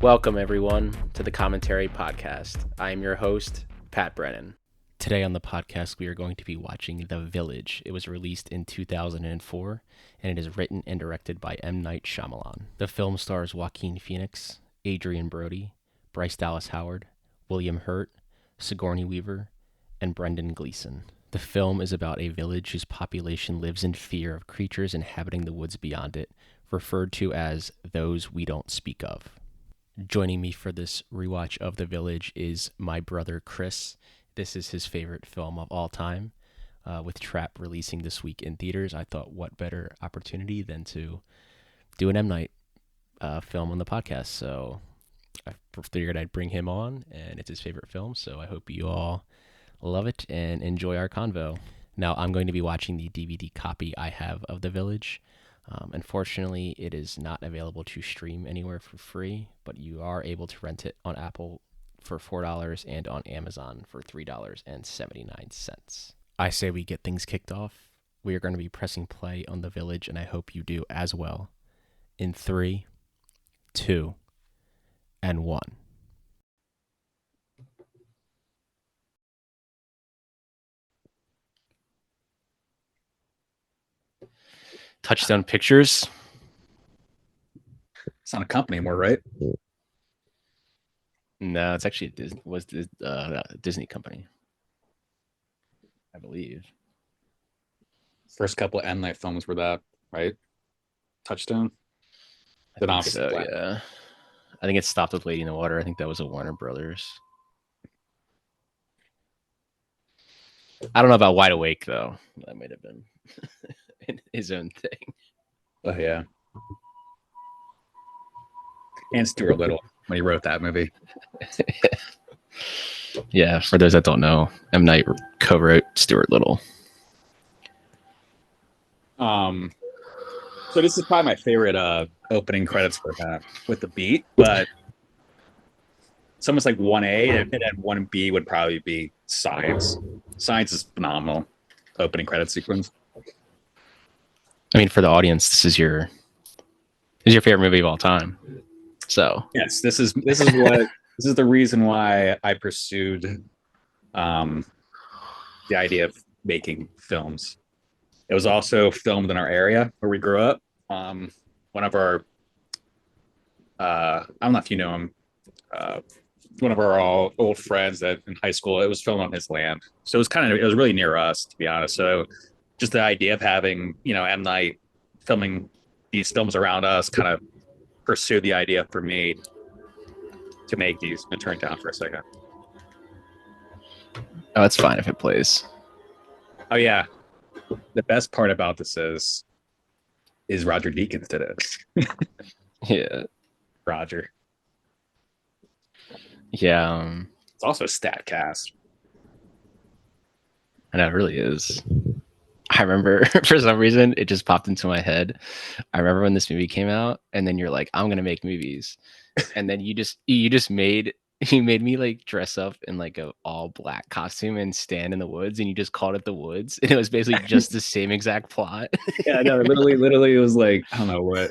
Welcome, everyone, to the Commentary Podcast. I am your host, Pat Brennan. Today on the podcast, we are going to be watching The Village. It was released in 2004, and it is written and directed by M. Night Shyamalan. The film stars Joaquin Phoenix, Adrian Brody, Bryce Dallas Howard, William Hurt, Sigourney Weaver, and Brendan Gleeson. The film is about a village whose population lives in fear of creatures inhabiting the woods beyond it, referred to as those we don't speak of. Joining me for this rewatch of The Village is my brother Chris. This is his favorite film of all time. With Trap releasing this week in theaters, I thought what better opportunity than to do an M. Night film on the podcast. So I figured I'd bring him on, and it's his favorite film, so I hope you all love it and enjoy our convo. Now, I'm going to be watching the DVD copy I have of The Village. Unfortunately, it is not available to stream anywhere for free, but you are able to rent it on Apple for $4 and on Amazon for $3.79. I say we get things kicked off. We are going to be pressing play on The Village, and I hope you do as well. In 3, 2, and 1. Touchstone Pictures. It's not a company anymore, right? No, it's actually a Disney company, I believe. First couple of M. Night films were that, right? Touchstone. I think so, yeah. I think it stopped with Lady in the Water. I think that was a Warner Brothers. I don't know about Wide Awake, though. That might have been his own thing. Oh, yeah. And Stuart Little when he wrote that movie. Yeah, for those that don't know, M. Night co-wrote Stuart Little. So this is probably my favorite opening credits for that with the beat, but it's almost like 1A, and then 1B would probably be Science. Science is phenomenal. Opening credit sequence. I mean, for the audience, this is your favorite movie of all time. So yes, this is the reason why I pursued the idea of making films. It was also filmed in our area where we grew up. One of our I don't know if you know him, one of our old friends that in high school, it was filmed on his land. So it was really near us, to be honest. So just the idea of having, M. Night filming these films around us kind of pursued the idea for me to make these. And turn it down for a second. Oh, it's fine if it plays. Oh yeah. The best part about this is Roger Deakins did it. Yeah. Roger. Yeah. It's also a stat cast. And it really is. I remember for some reason it just popped into my head. I remember when this movie came out, and then you're like, I'm gonna make movies. And then you made me like dress up in like a all black costume and stand in the woods, and you just called it The Woods. And it was basically just the same exact plot. Yeah, no, literally it was like, I don't know what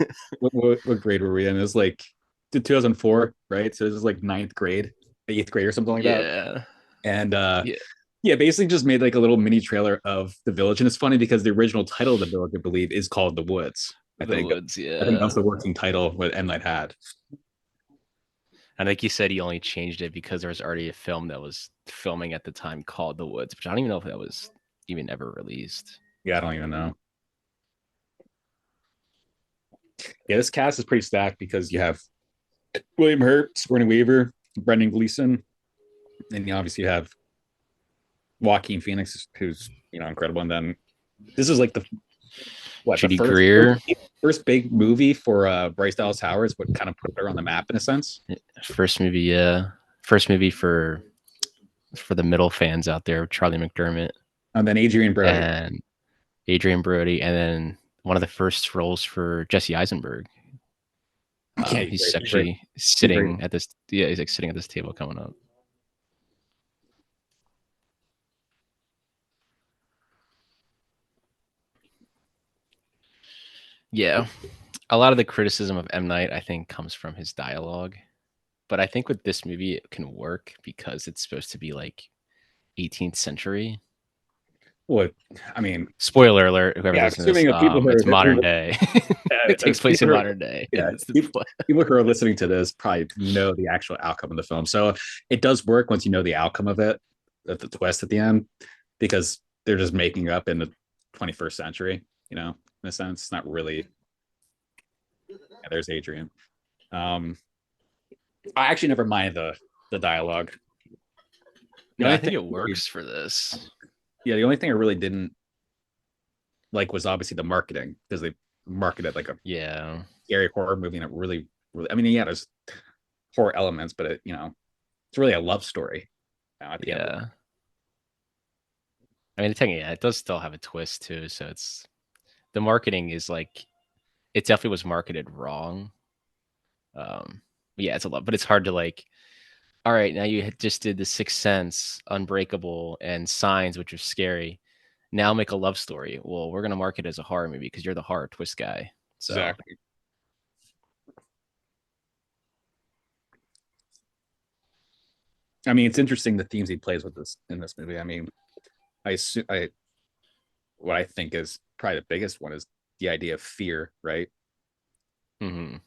grade were we in? It was like 2004, right? So it was like 9th grade, 8th grade or something like that. Yeah. And yeah, basically just made like a little mini trailer of The Village. And it's funny because the original title of The Village, I believe, is called The Woods. I think that's the working title what M. Night had. And like you said, he only changed it because there was already a film that was filming at the time called The Woods, which I don't even know if that was even ever released. Yeah, I don't even know. Yeah, this cast is pretty stacked because you have William Hurt, Sigourney Weaver, Brendan Gleeson, and you obviously have Joaquin Phoenix, who's incredible. And then this is like the first big movie for Bryce Dallas Howard. Is what kind of put her on the map in a sense. First movie, yeah. First movie for the middle fans out there, Charlie McDermott, and then Adrian Brody, and then one of the first roles for Jesse Eisenberg. He's actually sitting at this. Yeah, he's like sitting at this table coming up. Yeah, a lot of the criticism of M. Night, I think, comes from his dialogue. but I think with this movie it can work because it's supposed to be like 18th century. Well, I mean, Spoiler alert, whoever's yeah, listening to this, assuming of people who are it's modern day. It takes place in people, modern day. yeah, That's the people who are listening to this probably know the actual outcome of the film. So it does work once you know the outcome of it, at the twist at the end, because they're just making up in the 21st century, in a sense. It's not really. Yeah, there's Adrian. I actually never mind the dialogue. No, Yeah, I I think think it works for this. the only thing I really didn't like was obviously the marketing, because they marketed like a Yeah. scary horror movie, and it really, really. I mean, yeah, there's horror elements, but it's really a love story. At the end of it. Yeah. I mean, it does still have a twist too. So the marketing is like, it definitely was marketed wrong. Yeah, it's a lot, but it's hard to like, all right, now you just did The Sixth Sense, Unbreakable, and Signs, which are scary. Now make a love story. Well, we're gonna market it as a horror movie because you're the horror twist guy. So Exactly. I mean, it's interesting the themes he plays with this in this movie. I mean, I what I think is probably the biggest one is the idea of fear, right? mhm.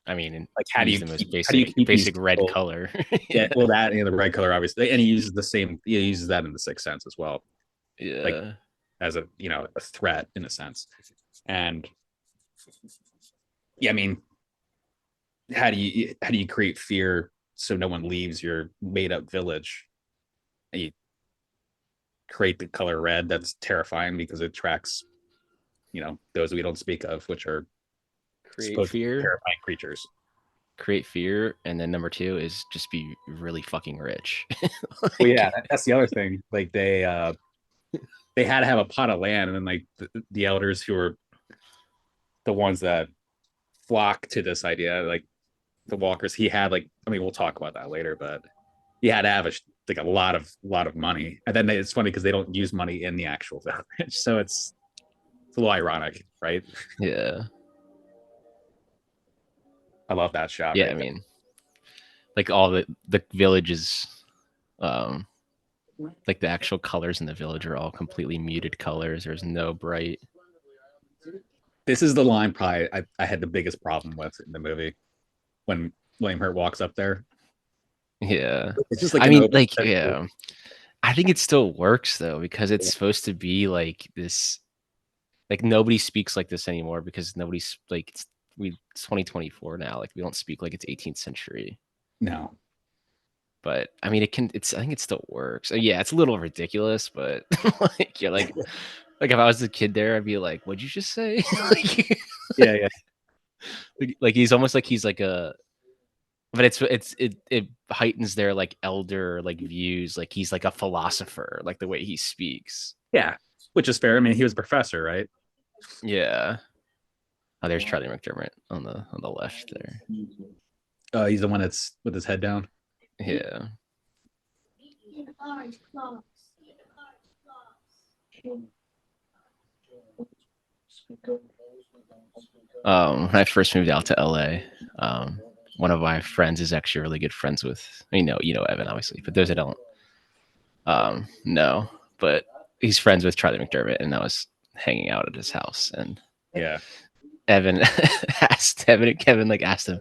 I mean, and Like, use the most how do you keep these basic red people? color. Yeah, well, that and the red color, obviously, and he uses the same. He uses that in the Sixth Sense as well, like Yeah. as a threat in a sense. And yeah, I mean, how do you create fear so no one leaves your made up village? You create the color red. That's terrifying because it attracts those we don't speak of, which are Create supposed to be fear. terrifying creatures. Create fear, and then number two is just be really fucking rich. Well, yeah, Like, that's the other thing. Like they had to have a pot of land, and then like the elders who are the ones that flock to this idea, like the walkers. He had like, I mean, we'll talk about that later, but he had to have like a lot of money, and then it's funny because they don't use money in the actual village, so it's a little ironic, right? yeah. I love that shot Yeah, I right there. mean, like all the villages, um like the actual colors in the village are all completely muted colors. There's no bright. This is the line probably I had the biggest problem with in the movie when William Hurt walks up there. Yeah. It's just like I an mean, open. like, yeah. I think it still works though, because it's supposed to be like this, like nobody speaks like this anymore because nobody's like, it's 2024 now. Like we don't speak like it's 18th century. No. But I mean, I think it still works. Yeah, it's a little ridiculous, but like you're like if I was a kid there, I'd be like, "What'd you just say?" Yeah, yeah. Like he's almost like he's like a, but it heightens their like elder like views. Like he's like a philosopher, like the way he speaks. Yeah. Which is fair. I mean, he was a professor, right? Yeah. Oh, there's Charlie McDermott on the left there. He's the one that's with his head down. Yeah. When I first moved out to LA, one of my friends is actually really good friends with, you know Evan obviously, but those that don't know, but he's friends with Charlie McDermott, and I was hanging out at his house, and Yeah. Evan Kevin like asked him,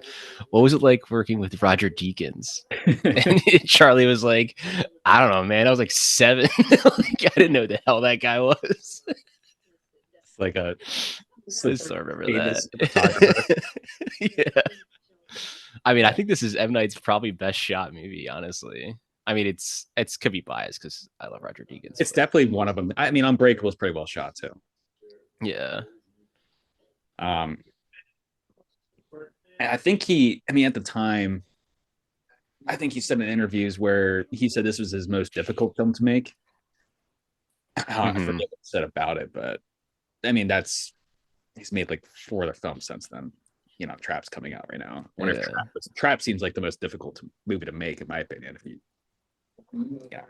what was it like working with Roger Deakins? And Charlie was like, I don't know, man. I was like 7. Like, I didn't know who the hell that guy was. It's like I still remember famous that. Yeah. I mean, I think this is M. Night's probably best shot movie, honestly. I mean, it's could be biased because I love Roger Deakins. It's definitely one of them. I mean, Unbreakable is pretty well shot too. Yeah. I think I mean, at the time, I think he said in interviews where he said this was his most difficult film to make. I forget what he said about it, but I mean, he's made like 4 other films since then. Trap's coming out right now. I wonder if Trap seems like the most difficult movie to make, in my opinion. If you, yeah,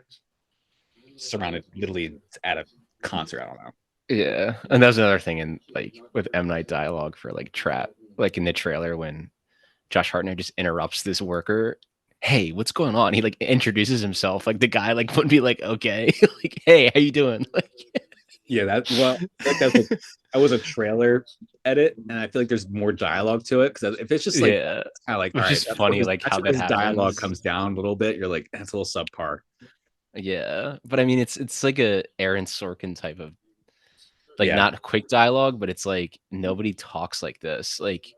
surrounded literally at a concert, I don't know. Yeah, and that was another thing in like with M. Night dialogue for like Trap, like in the trailer when Josh Hartnett just interrupts this worker. Hey, what's going on? He like introduces himself. Like the guy like would be like, okay, like, hey, how you doing? Like, Yeah, that was a trailer edit, and I feel like there's more dialogue to it because if it's just like yeah, kind of like, all it's right, just funny like that's how where that his dialogue happens. comes down a little bit. You're like, that's a little subpar. Yeah, but I mean, it's like a Aaron Sorkin type of like Yeah, not quick dialogue, but it's like nobody talks like this, like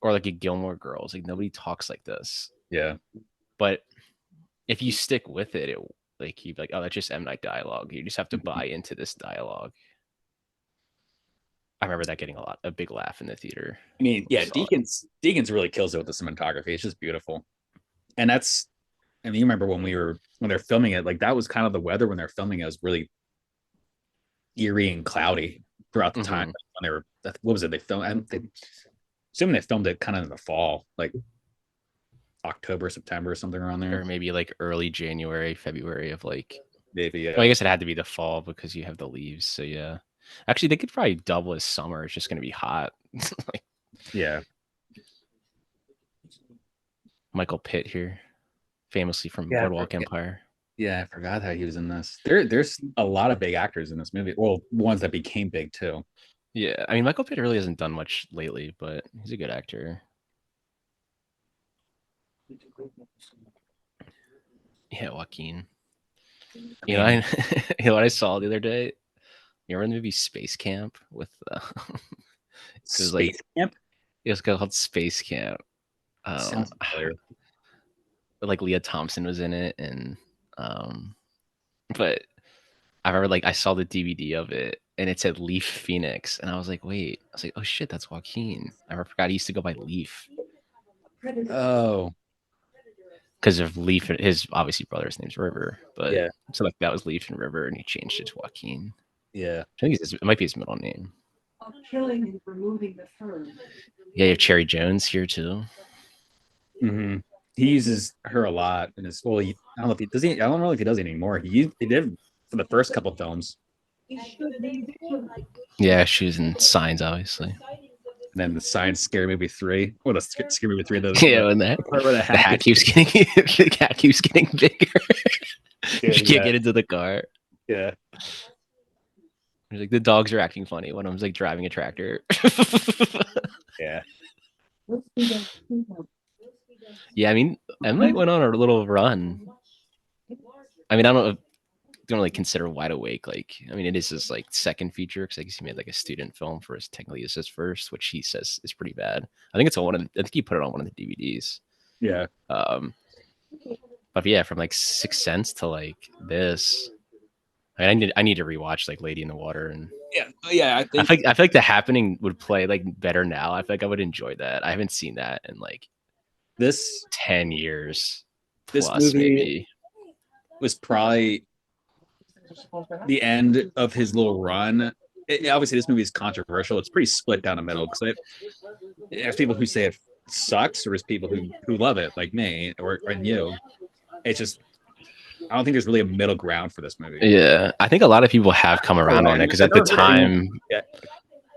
or like a Gilmore Girls, like nobody talks like this. yeah. But if you stick with it, like you like, oh, that's just M Night dialogue. You just have to buy into this dialogue. I remember that getting a big laugh in the theater. I mean, When we yeah, saw it. Deakins really kills it with the cinematography. It's just beautiful, and that's. I mean, you remember when they're filming it, like that was kind of the weather when they're filming it was really eerie and cloudy throughout the time Mm-hmm. when they were. What was it? They filmed. Assuming they filmed it kind of in the fall, like October, September, something around there. Or maybe like early January, February of like. Maybe, Well, I guess it had to be the fall because you have the leaves. So yeah, actually, they could probably double as summer. It's just going to be hot. Like yeah, Michael Pitt here, famously from yeah, Boardwalk Empire. yeah. I forgot how he was in this. There's a lot of big actors in this movie. Well, ones that became big too. Yeah, I mean Michael Pitt really hasn't done much lately, but he's a good actor. Yeah, Joaquin. I You know, I mean, you know what I saw the other day. You remember the movie Space Camp with it was like Space Camp it was called Space Camp. sounds familiar. Like Leah Thompson was in it, and but I remember like I saw the DVD of it, and it said Leaf Phoenix, and I was like, wait, I was like, oh shit, that's Joaquin. I forgot he used to go by Leaf Oh, because of Leaf. His obviously brother's name's River, but yeah, so like that was Leaf and River, and he changed it to Joaquin. yeah. I think it might be his middle name. Of killing and removing the fur. Yeah, you have Cherry Jones here too. Mm-hmm. He uses her a lot in his. Well, I don't know if he does. I don't know if he does it anymore. He did for the first couple films, Yeah, she was in Signs, obviously. and then the Science Scary Movie 3. What a Scary Movie 3. Yeah, and that Part where the the hat keeps getting the cat keeps getting bigger. You can't yeah, get into the car. yeah. Like the dogs are acting funny. One of them's like driving a tractor. Yeah. Yeah, I mean, M Night went on a little run. I mean, I don't really consider Wide Awake like. I mean, it is his like second feature because I guess he made like a student film for his technically is his first, which he says is pretty bad. I think it's on one of. I think he put it on one of the DVDs. Yeah. Um, but yeah, from like Sixth Sense to like this, I mean, I need to rewatch like Lady in the Water, and Yeah. Yeah. I feel like The Happening would play like better now. I feel like I would enjoy that. I haven't seen that in like this 10 years this plus, movie maybe. was probably the end of his little run. Obviously, this movie is controversial. It's pretty split down the middle because there's people who say it sucks, or there's people who love it, like me or and you. It's just I don't think there's really a middle ground for this movie. Yeah, I think a lot of people have come around on it because at the time, yeah.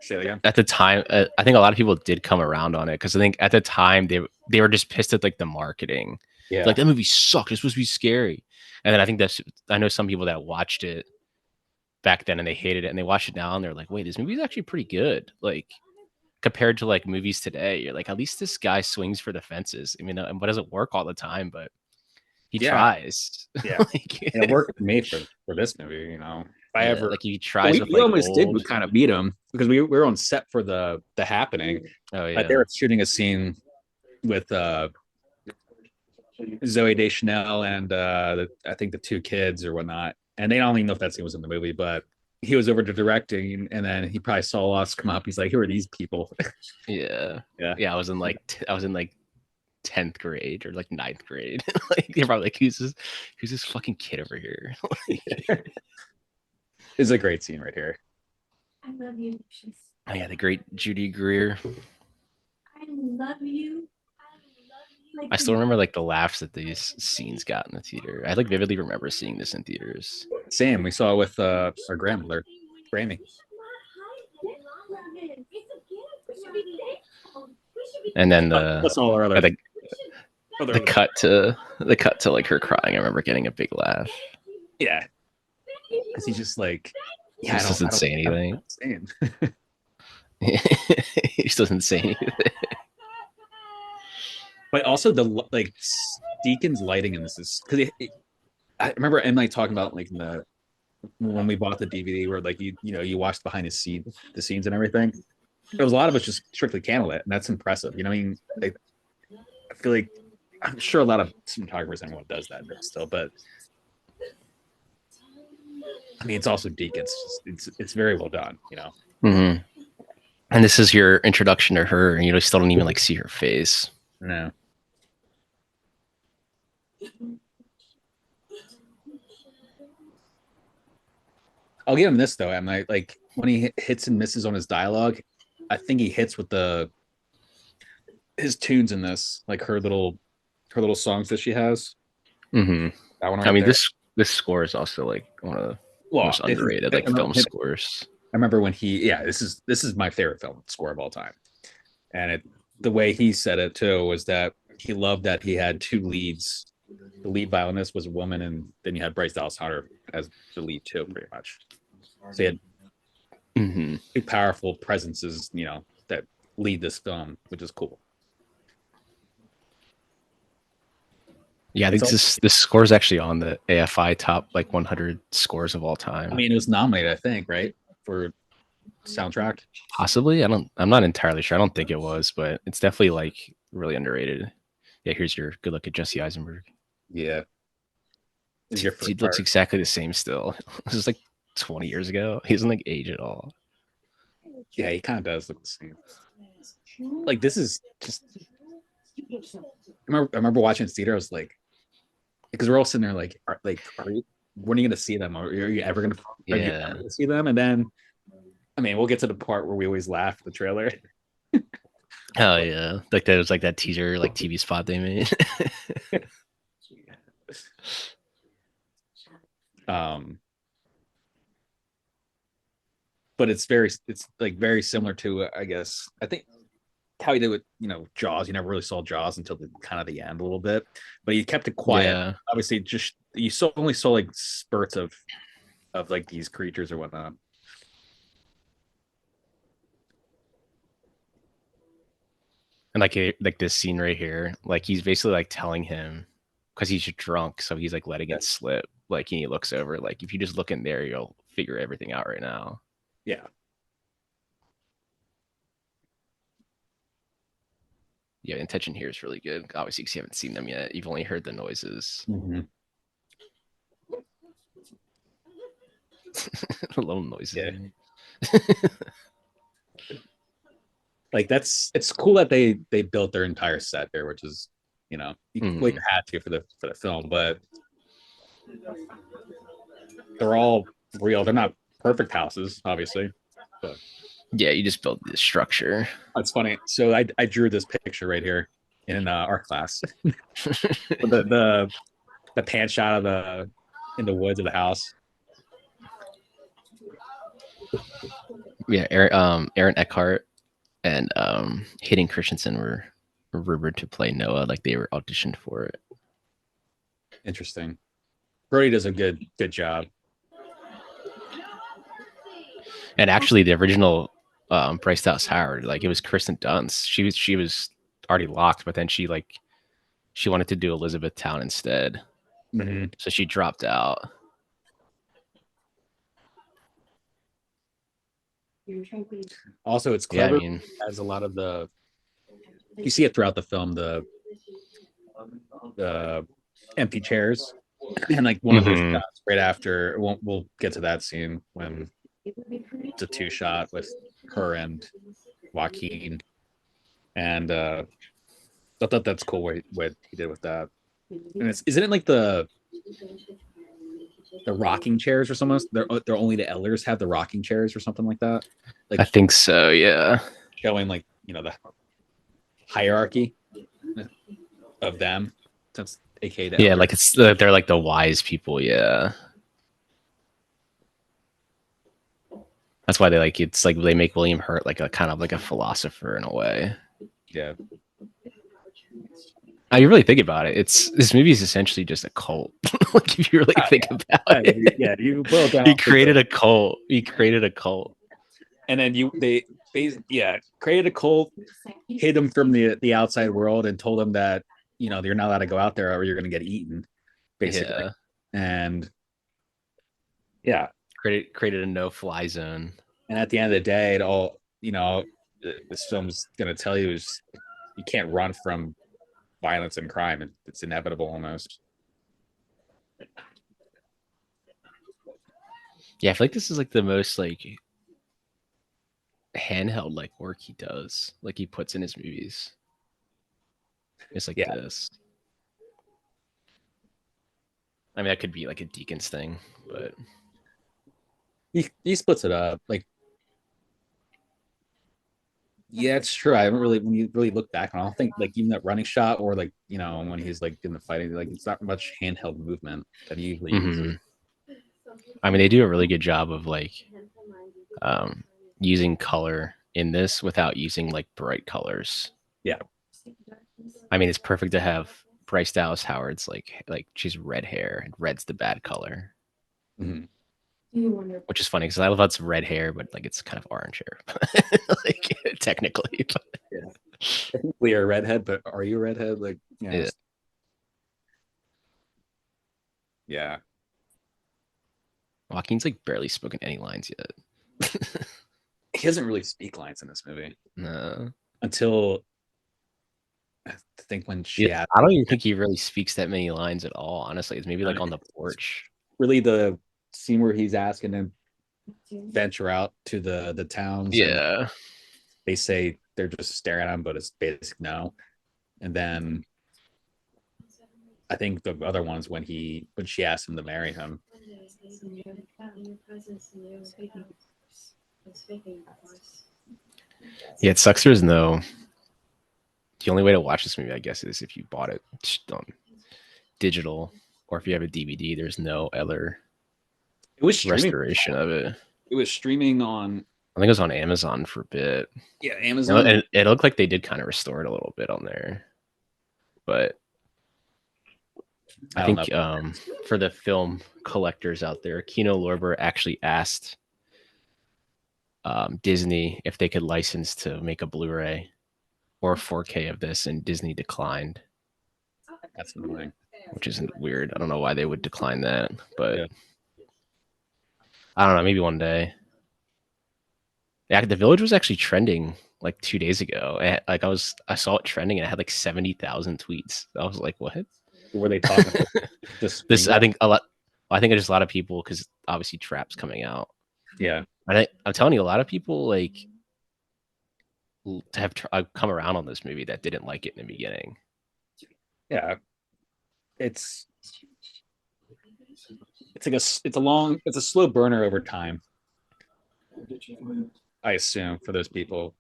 Say it again. at the time, I think a lot of people did come around on it because I think at the time they were just pissed at like the marketing. Yeah. Like that movie sucked. It's supposed to be scary, and then I know some people that watched it back then and they hated it, and they watch it now and they're like, wait, this movie's actually pretty good. Like compared to like movies today, you're like, at least this guy swings for the fences. I mean, but doesn't work all the time, but he tries. Yeah. Like, it worked for me for this movie, you know. If I ever like he tries with we like almost did old. kind of beat him because we were on set for the Happening. Oh But they yeah. were shooting a scene with Zoe Deschanel and I think the two kids or whatnot. And they don't even know if that scene was in the movie, but he was over to directing, and then he probably saw us come up. He's like, "Who are these people?" Yeah. Yeah. Yeah. I was in like 10th grade or like ninth grade. Like they're probably like, who's this fucking kid over here? It's a great scene right here. I love you, Lucius. Oh yeah, the great Judy Greer. I love you. I still remember like the laughs that these scenes got in the theater. I like vividly remember seeing this in theaters. Same. We saw it with our grandmother, Grammy. And then That's all our other. the cut to like her crying. I remember getting a big laugh. Yeah, because he's just like, yeah, he doesn't say anything. He just doesn't say anything. But also the like Deacon's lighting in this is because I remember M Night talking about like when we bought the DVD where like you watched behind the scenes and everything. There was a lot of it's just strictly candlelit, and that's impressive. You know what I mean? Like, I feel like I'm sure a lot of cinematographers and everyone does that still, but I mean it's also Deacon. It's very well done, you know. Mm-hmm. And this is your introduction to her, and you still don't even like see her face. No. I'll give him this though. I'm like when he hits and misses on his dialogue, I think he hits with his tunes in this, like her little songs that she has. Mm-hmm. That one. Right I mean, there. This score is also like one of the most underrated film scores. I remember when this is my favorite film score of all time, and the way he said it too was that he loved that he had two leads. The lead violinist was a woman, and then you had Bryce Dallas Howard as the lead too, pretty much. So he had two powerful presences, you know, that lead this film, which is cool. Yeah, I think this score is actually on the AFI top like 100 scores of all time. I mean, it was nominated, I think, right, for soundtrack. Possibly. I'm not entirely sure. I don't think it was, but it's definitely like really underrated. Yeah, here's your good look at Jesse Eisenberg. Yeah. He looks exactly the same still. This is like 20 years ago. He doesn't like age at all. Yeah, he kind of does look the same. Like this is just. I remember watching it in theater. I was like, because we're all sitting there like, are you? When are you going to see them? Or are you ever going to see them? And then, I mean, we'll get to the part where we always laugh at the trailer. Oh yeah, like that was like that teaser, like TV spot they made. But it's like very similar to I guess I think how he did with Jaws. You never really saw Jaws until the end a little bit, but he kept it quiet. Yeah. Obviously, just you only saw like spurts of like these creatures or whatnot. And like this scene right here, like he's basically like telling him because he's drunk, so he's like letting it slip. Like and he looks over, like if you just look in there, you'll figure everything out right now. Yeah. Yeah, intention here is really good. Obviously, because you haven't seen them yet. You've only heard the noises. Mm-hmm. Little noises. Yeah. Like it's cool that they built their entire set there, which is you had to for the film, but they're all real. They're not perfect houses, obviously, but yeah, you just build this structure. That's funny. So I drew this picture right here in art class. the pan shot of in the woods of the house. Yeah, Aaron Eckhart and Hayden Christensen were rumored to play Noah, like they were auditioned for it. Interesting. Brody does a good job. And actually, the original Bryce Dallas Howard, like it was Kristen Dunst. She was already locked, but then she wanted to do Elizabethtown instead, so she dropped out. Also, it's clever. Yeah, as a lot of you see it throughout the film, the empty chairs, and like one of those shots right after. We'll get to that scene when it's a 2-shot with her and Joaquin, and I thought that's cool what he did with that. And isn't it like the rocking chairs or something? They're only the elders have the rocking chairs or something like that. Like I think so, yeah. Showing like the hierarchy of them, since aka the elders. Like they're like the wise people, yeah. That's why they it's like they make William Hurt like a kind of like a philosopher in a way. Yeah. You really think about it. This movie is essentially just a cult. Like if you really think about it. Yeah, you boil it down. He created a cult. He created a cult. And then they created a cult, hid them from the outside world, and told them that you're not allowed to go out there or you're going to get eaten, basically. Yeah. And yeah, created a no-fly zone. And at the end of the day, it all this film's going to tell you is you can't run from violence and crime. It's inevitable almost. Yeah, I feel like this is like the most like handheld like work he does, like he puts in his movies. It's like this. I mean, that could be like a Deakins thing, but he splits it up. Like, yeah, it's true. I haven't really, when you really look back, I don't think like even that running shot or like when he's like in the fighting, like it's not much handheld movement that he usually uses. I mean, they do a really good job of like using color in this without using like bright colors. Yeah. I mean, it's perfect to have Bryce Dallas Howard's like she's red hair and red's the bad color. Mm-hmm. Which is funny because I love how it's red hair, but like it's kind of orange hair, like technically. But. Yeah, technically you're a redhead, but are you a redhead? Like, yeah. Joaquin's like barely spoken any lines yet. He doesn't really speak lines in this movie. No, until I think when she. I don't even think he really speaks that many lines at all. Honestly, it's maybe like on the porch. Really, the scene where he's asking him venture out to the towns. Yeah, they say they're just staring at him, but it's basic no. And then I think the other ones when she asked him to marry him. Yeah, it sucks. There's no. The only way to watch this movie, I guess, is if you bought it on digital, or if you have a DVD. There's no other. It was restoration of it. It was streaming on. I think it was on Amazon for a bit. Yeah, Amazon. And it looked like they did kind of restore it a little bit on there, but I think for the film collectors out there, Kino Lorber actually asked Disney if they could license to make a Blu-ray or 4K of this, and Disney declined. That's annoying. Which isn't weird. I don't know why they would decline that, but I don't know. Maybe one day. Yeah, The Village was actually trending like 2 days ago. I saw it trending and it had like 70,000 tweets. I was like, what? Were they talking? This I think a lot. I think it's just a lot of people because obviously Trap's coming out. Yeah, and I'm telling you, a lot of people like have come around on this movie that didn't like it in the beginning. Yeah, it's like it's a slow burner over time. I assume for those people.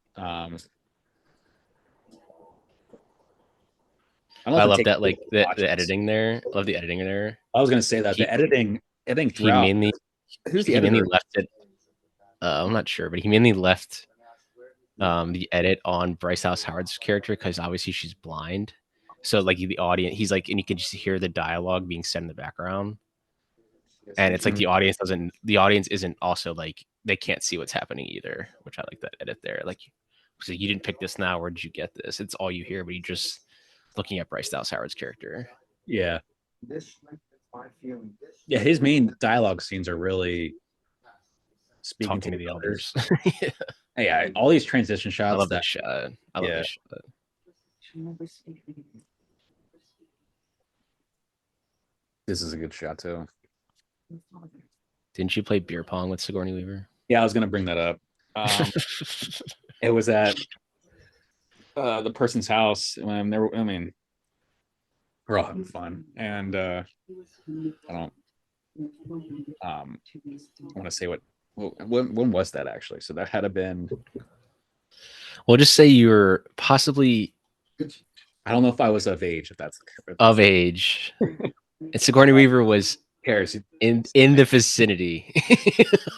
I love that, like the editing there. I love the editing there. I was gonna say that the editing. I think he mainly editor? Left it. I'm not sure, but he mainly left the edit on Bryce Dallas Howard's character because obviously she's blind. So like the audience, he's like, and you can just hear the dialogue being said in the background. And it's like the audience isn't also like, they can't see what's happening either, which I like that edit there. Like, so you didn't pick this now. Where did you get this? It's all you hear, but you just looking at Bryce Dallas Howard's character. Yeah. Yeah, his main dialogue scenes are really speaking to the others. Yeah, all these transition shots. I love that shot. I love that shot. This is a good shot too. Didn't you play beer pong with Sigourney Weaver? Yeah, I was gonna bring that up. It was at the person's house when we're all having fun, and I don't want to say when was that actually? So that had to been. Well, just say you were possibly. I don't know if I was of age. If that's of age. And Sigourney Weaver was cares? in the vicinity.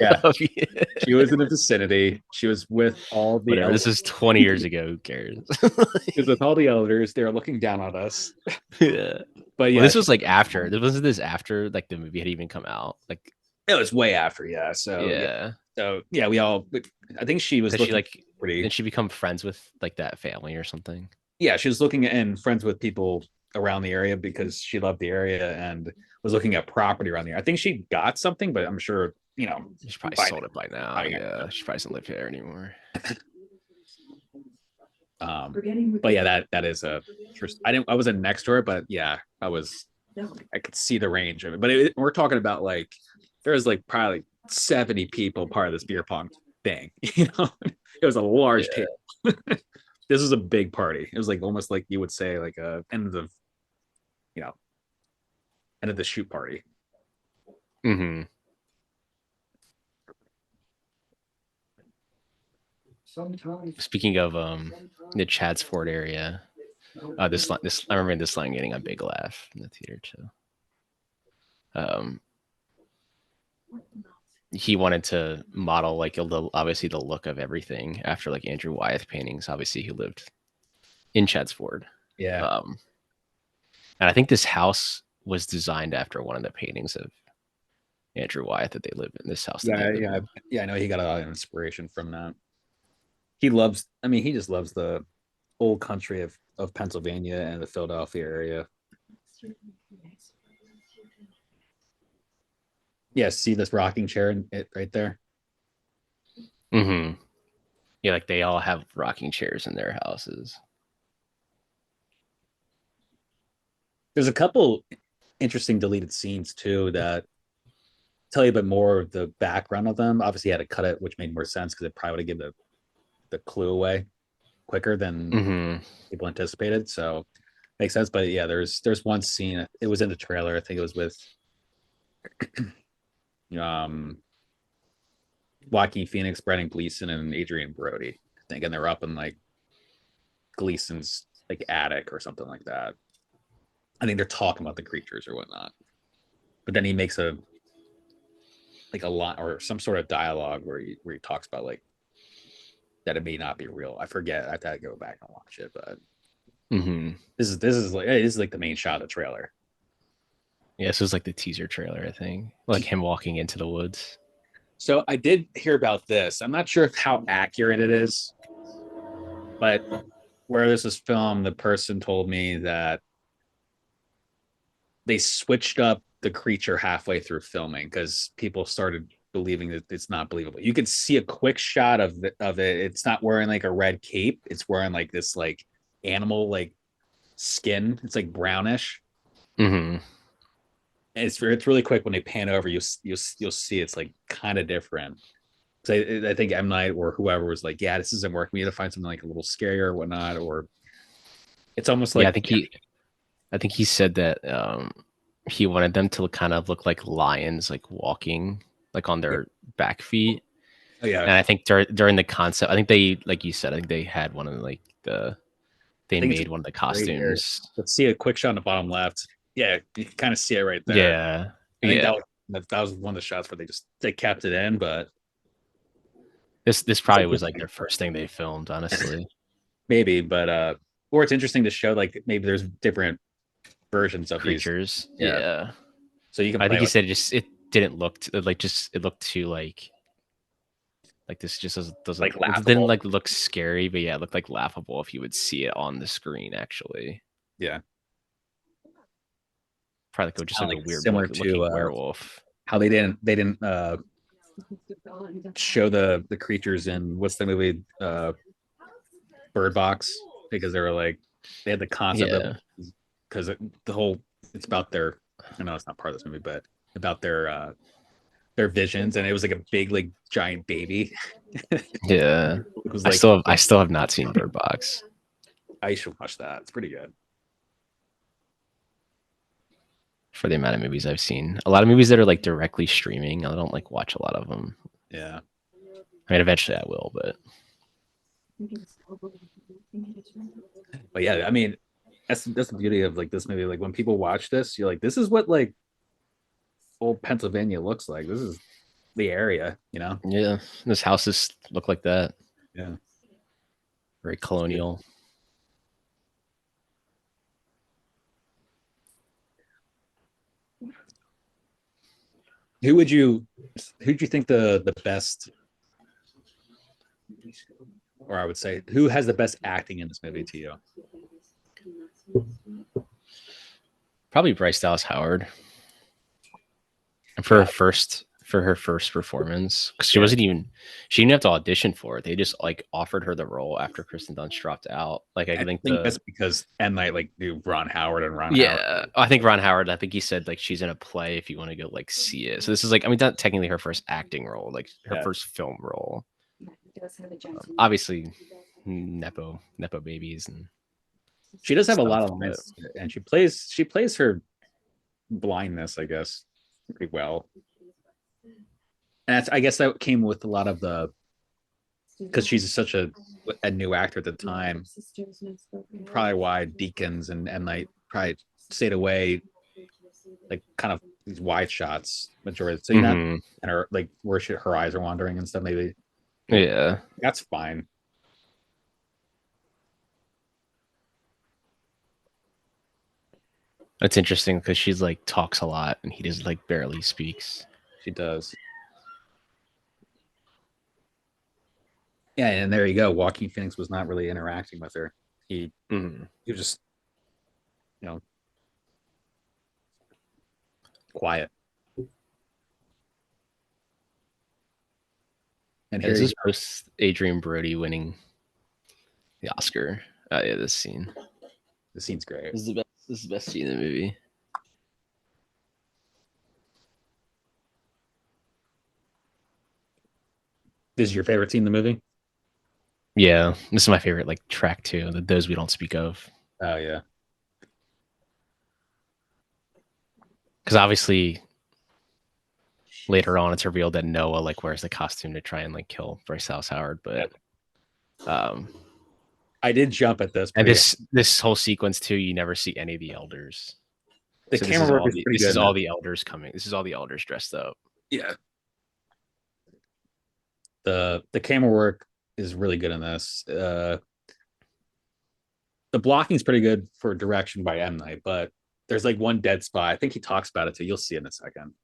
Yeah. of- She was in the vicinity. She was with all the Whatever. elders. This is 20 years ago. Who cares? She was with all the elders. They were looking down on us. Yeah. But Well, yeah, this was like after. Wasn't this after like the movie had even come out? Like, it was way after. Yeah. So yeah. So yeah, we all. I think she was Did she looking like? pretty. Did she become friends with like that family or something? Yeah, she was looking and friends with people around the area because she loved the area and was looking at property around there. I think she got something, but I'm sure She probably by sold it by now. now. Yeah, she probably doesn't live here anymore. But yeah, that is a. I wasn't next to her, but yeah, I was. I could see the range of it. But we're talking about like there was like probably 70 people part of this beer pong thing. It was a large table. This was a big party. It was like almost like you would say like a end of the shoot party. Mm-hmm. Speaking of the Chad's Ford area, this I remember this line getting a big laugh in the theater too. He wanted to model like obviously the look of everything after like Andrew Wyeth paintings. Obviously, he lived in Chad's Ford. Yeah. And I think this house was designed after one of the paintings of Andrew Wyeth that they live in. This house. Yeah. I know he got a lot of inspiration from that. He just loves the old country of Pennsylvania and the Philadelphia area. Yeah, see this rocking chair in it right there? Mm-hmm. Yeah, like they all have rocking chairs in their houses. There's a couple interesting deleted scenes too that tell you a bit more of the background of them. Obviously, you had to cut it, which made more sense because it probably would have given the clue away quicker than people anticipated. So makes sense. But yeah, there's one scene. It was in the trailer. I think it was with Joaquin Phoenix, Brennan Gleeson, and Adrian Brody. I think, and they're up in like Gleason's like attic or something like that. I think they're talking about the creatures or whatnot. But then he makes a line or some sort of dialogue where he talks about like that it may not be real. I forget. I have to go back and watch it, but this is like the main shot of the trailer. Yeah, this was like the teaser trailer, I think. Like him walking into the woods. So I did hear about this. I'm not sure how accurate it is, but where this was filmed, the person told me that they switched up the creature halfway through filming because people started believing that it's not believable. You could see a quick shot of it. It's not wearing like a red cape. It's wearing like this like animal like skin. It's like brownish. Mm-hmm. And it's really quick when they pan over. You'll see it's like kind of different. So I think M. Night or whoever was like, yeah, this isn't working. We had to find something like a little scarier or whatnot. Or it's almost like I think he said that he wanted them to kind of look like lions, like walking like on their back feet. Oh, yeah. And I think during the concept, I think they, like you said, I think they had one of they made one of the costumes. Let's see a quick shot on the bottom left. Yeah, you can kind of see it right there. Yeah. I think that was one of the shots where they kept it in, but this probably was like their first thing they filmed, honestly. Maybe, but or it's interesting to show like maybe there's different versions of creatures. These. Yeah. So you can. I think he said it didn't look it looked too like this just doesn't like it didn't like look scary, but yeah, it looked like laughable if you would see it on the screen actually. Yeah. Probably like just like a weird similar looking to werewolf. How they didn't show the creatures in what's the movie Bird Box, because they had the concept because it's about their, I know it's not part of this movie, but about their visions, and it was like a big like giant baby. Yeah. It was I still have not seen Bird Box. I should watch that. It's pretty good. For the amount of movies I've seen, a lot of movies that are like directly streaming, I don't like watch a lot of them. Yeah. I mean, eventually I will, but yeah, I mean, that's the beauty of like this movie. Like when people watch this, you're like, this is what like old Pennsylvania looks like. This is the area, you know? Yeah, this houses look like that. Yeah. Very colonial. Who'd you think the best, or I would say, who has the best acting in this movie to you? Probably Bryce Dallas Howard. And for her first performance, because she didn't have to audition for it. They just like offered her the role after Kristen Dunst dropped out. Like I think that's because M Night like knew Ron Howard and Ron yeah, Howard. I think Ron Howard. I think he said like she's in a play if you want to go like see it. So this is like, I mean, not technically her first acting role, like her first film role. Obviously, nepo babies, and she does have a lot of lines, and she plays her blindness, I guess, pretty well. And I guess that came with a lot of because she's such a new actor at the time. Probably why Deakins and M Night probably stayed away, like kind of these wide shots majority. So and her like where her eyes are wandering and stuff. Maybe. Yeah, that's fine. It's interesting because she's like talks a lot and he just like barely speaks. She does. Yeah, and there you go. Joaquin Phoenix was not really interacting with her. He was just, quiet. And this is post Adrian Brody winning the Oscar. Oh yeah, this scene. The scene's great. This is the best scene in the movie. This is your favorite scene in the movie? Yeah, this is my favorite, like track too. Those we don't speak of. Oh yeah. Because obviously, later on, it's revealed that Noah like wears the costume to try and like kill Bryce Dallas Howard. But I did jump at this. And this whole sequence too, you never see any of the elders. The camera work is pretty good. This is all the elders coming. This is all the elders dressed up. Yeah. The camera work is really good in this. The blocking is pretty good for direction by M. Night, but there's like one dead spot. I think he talks about it too. You'll see in a second.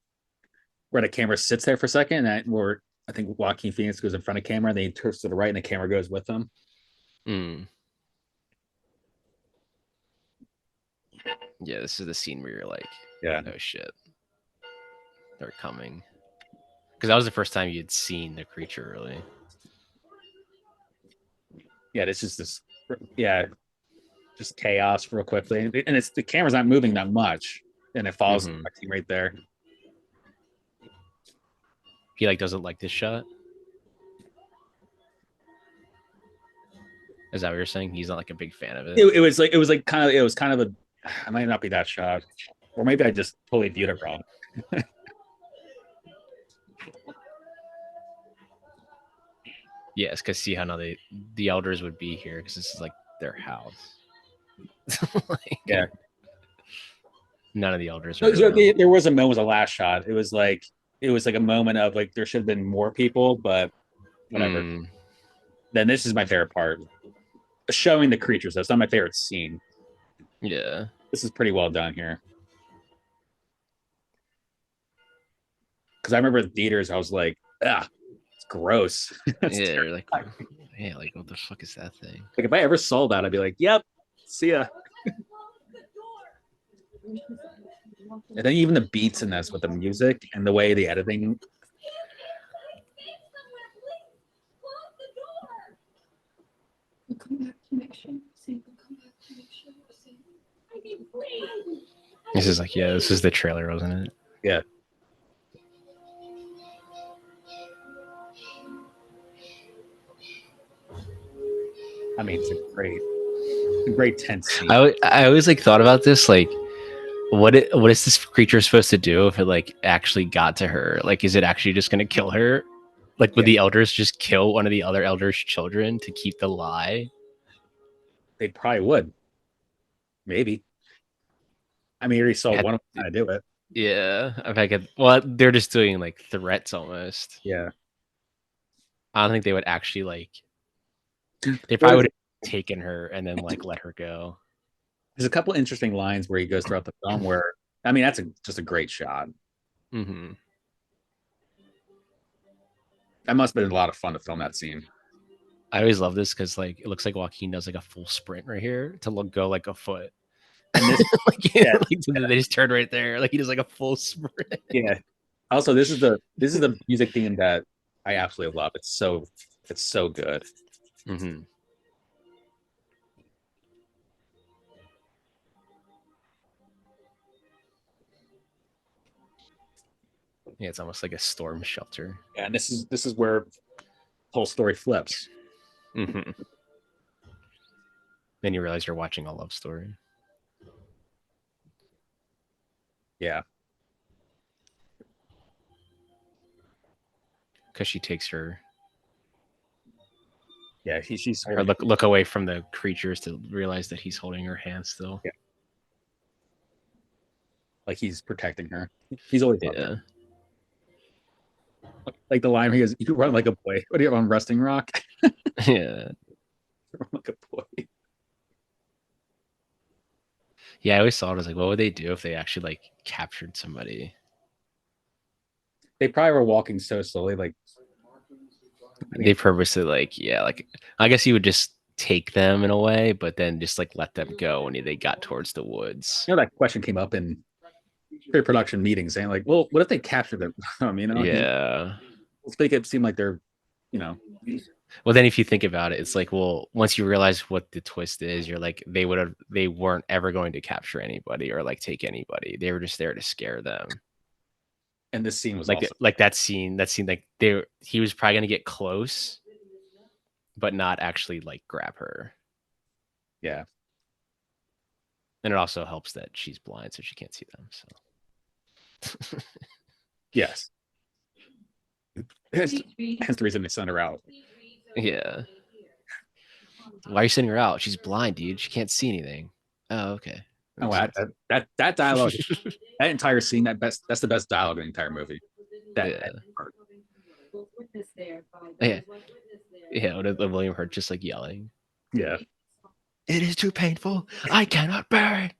Where the camera sits there for a second, and where I think Joaquin Phoenix goes in front of camera, and then he turns to the right, and the camera goes with him. Yeah, this is the scene where you're like, yeah, oh shit, they're coming. Because that was the first time you'd seen the creature, really. Yeah, this is just chaos real quickly, and it's the camera's not moving that much, and it follows right there. He like doesn't like this shot. Is that what you're saying? He's not like a big fan of it. It was kind of a. I might not be that shot, or maybe I just totally viewed it wrong. Yes, because see how now the elders would be here because this is like their house. Yeah. None of the elders. There was a moment, was a last shot. It was like a moment of like there should have been more people, but whatever. Then this is my favorite part, showing the creatures. That's not my favorite scene. Yeah, this is pretty well done here. Because I remember the theaters, I was like, it's gross. Yeah, like what the fuck is that thing? Like if I ever saw that, I'd be like, yep, see ya. And then even the beats in this with the music and the way the editing. This is like, yeah, this is the trailer, wasn't it? Yeah. I mean, it's a great tense scene. I always like thought about this, like, what is this creature supposed to do if it like actually got to her? Like, is it actually just gonna kill her? Like, would the elders just kill one of the other elders' children to keep the lie? They probably would. Maybe. I mean, you already saw one of them trying to do it. Yeah, if I could. Well, they're just doing like threats almost. Yeah. I don't think they would actually like. They What probably is would it? have taken her and then like let her go. There's a couple interesting lines where he goes throughout the film where, I mean, just a great shot. Mm-hmm. That must have been a lot of fun to film that scene. I always love this because like it looks like Joaquin does like a full sprint right here to go like a foot. And this, like, yeah, like they just turn right there. Like he does like a full sprint. yeah. Also, this is the music theme that I absolutely love. It's so good. Mm-hmm. Yeah, it's almost like a storm shelter. Yeah, and this is where the whole story flips. Mm-hmm. Then you realize you're watching a love story. Yeah. Because she takes her Yeah, she's her look away from the creatures to realize that he's holding her hand still. Yeah. Like he's protecting her. He's always loved her. Like the line he goes, "You run like a boy." What do you have on Resting Rock? Yeah. Run like a boy. Yeah, I always thought it was like, what would they do if they actually like captured somebody? They probably were walking so slowly, like They purposely like, yeah, like I guess you would just take them in a way, but then just like let them go when they got towards the woods. you know that question came up in pre-production meetings, saying like, "Well, what if they captured them?" You know, Yeah. let's make it seem like they're, you know, Well, then if you think about it, it's like, well, once you realize what the twist is, you're like, they weren't ever going to capture anybody or like take anybody. They were just there to scare them. and this scene was Like also like that scene, like he was probably gonna get close, but not actually like grab her. yeah. And it also helps that she's blind, so she can't see them. So Yes. Hence the reason they sent her out. yeah. Why are you sending her out? She's blind, dude. She can't see anything. Oh, okay. Oh, that dialogue, that entire scene, that's the best dialogue in the entire movie. That part. Yeah. Yeah, William Hurt just like yelling. Yeah. It is too painful. I cannot bear it.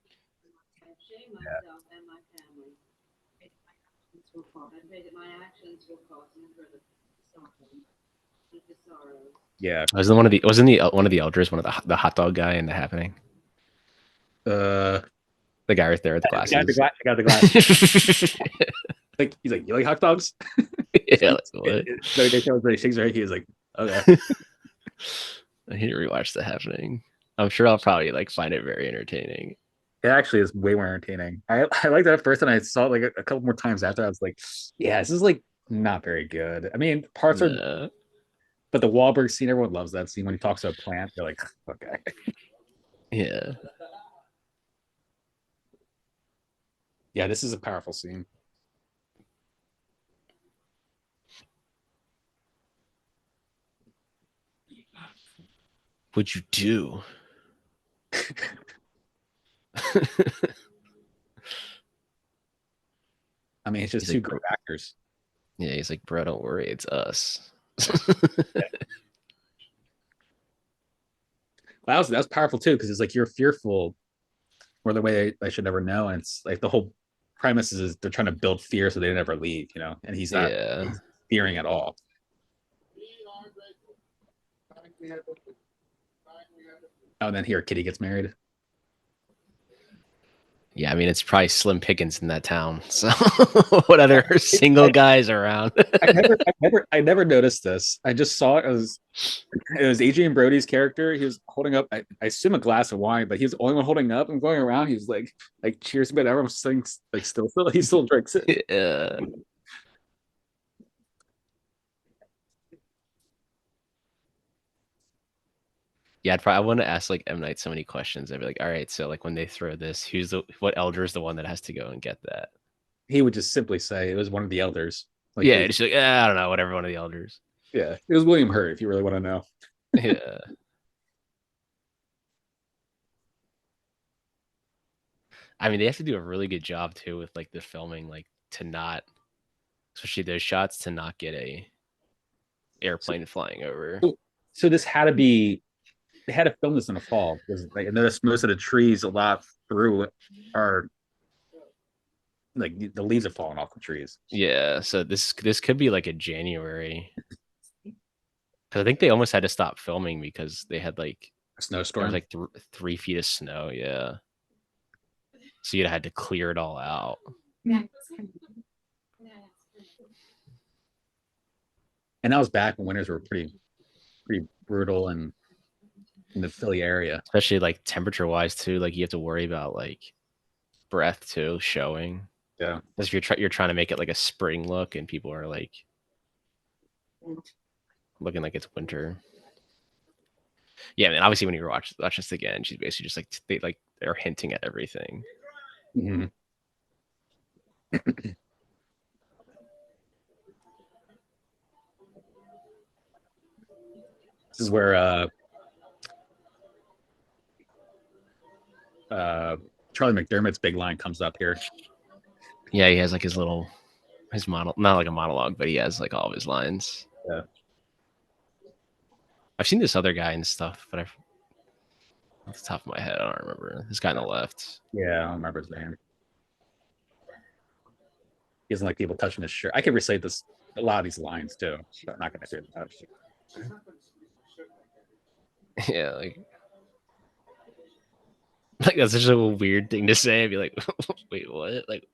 Yeah. Wasn't one of the elders, one of the hot dog guy in The Happening? The guy right there with the glasses. I got the glasses. Like he's like, "You like hot dogs?" Yeah, like, what? He shakes her head. He's like, "Okay." I need to rewatch The Happening. I'm sure I'll probably like find it very entertaining. It actually is way more entertaining. I liked that at first, and I saw it like a couple more times after. I was like, "Yeah, this is like not very good." I mean, parts are, but the Wahlberg scene, everyone loves that scene when he talks to a plant. They're like, "Okay." Yeah. Yeah, this is a powerful scene. What'd you do? I mean, it's just two great actors. Yeah, he's like, bro, don't worry, it's us. Yeah. Well, that was powerful too, because it's like you're fearful, or the way I should never know, and it's like the whole premise is they're trying to build fear so they never leave, you know, and he's not fearing at all. Oh, and then here, Kitty gets married. Yeah, I mean it's probably slim pickings in that town. So what other single guys around? I never noticed this. I just saw it as it was Adrian Brody's character. He was holding up, I assume, a glass of wine, but he was the only one holding up and going around. He was like cheers, but everyone's saying like still he still drinks it. Yeah. Yeah, I want to ask like M. Night so many questions. I'd be like, all right, so like when they throw this, what elder is the one that has to go and get that? He would just simply say it was one of the elders. Like, yeah, just like, I don't know, whatever, one of the elders. Yeah, it was William Hurt, if you really want to know. Yeah. I mean, they have to do a really good job too with like the filming, like to not, especially those shots, to not get a airplane flying over. So this had to be. They had to film this in the fall because I noticed most of the trees a lot through are like the leaves are falling off the trees. Yeah, so this could be like a January. Because I think they almost had to stop filming because they had like A there was snowstorm. like 3 feet of snow. Yeah, so you'd had to clear it all out. And that was back when winters were pretty brutal and in the Philly area. Especially like temperature wise too. Like you have to worry about like breath too showing. Yeah. Because if you're trying to make it like a spring look and people are like looking like it's winter. Yeah, I mean, obviously when you watch this again, she's basically just like they're hinting at everything. Mm-hmm. This is where Charlie McDermott's big line comes up here. Yeah, he has like his model, not like a monologue, but he has like all of his lines. Yeah. I've seen this other guy and stuff, but off the top of my head, I don't remember. This guy on the left. Yeah, I don't remember his name. He doesn't like people touching his shirt. I could recite this a lot of these lines too, but I'm not gonna do that. Yeah, like that's such a weird thing to say. I'd be like, wait, what? Like,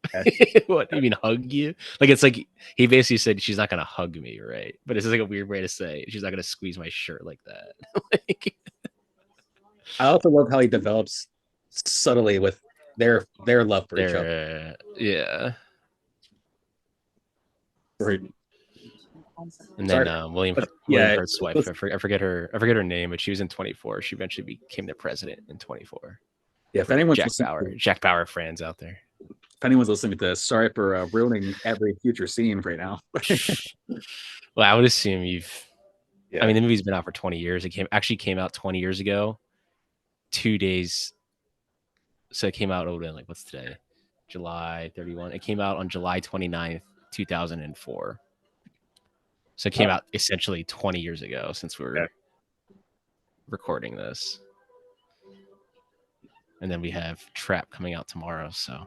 what? You mean hug you? Like, it's like he basically said she's not gonna hug me, right? But it's like a weird way to say she's not gonna squeeze my shirt like that. Like, I also love how he develops subtly with their love for each other. Yeah. Right. And then William Hurt's wife, I forget her name, but she was in 24. She eventually became the president in 24. Yeah, if anyone's Jack Bauer fans out there, if anyone's listening to this, sorry for ruining every future scene right now. Well, I would assume you've. Yeah. I mean, the movie's been out for 20 years. It came out 20 years ago, 2 days. So it came out. Like what's today? July 31. It came out on July 29th, 2004. So it came out essentially 20 years ago since we were recording this. And then we have Trap coming out tomorrow, so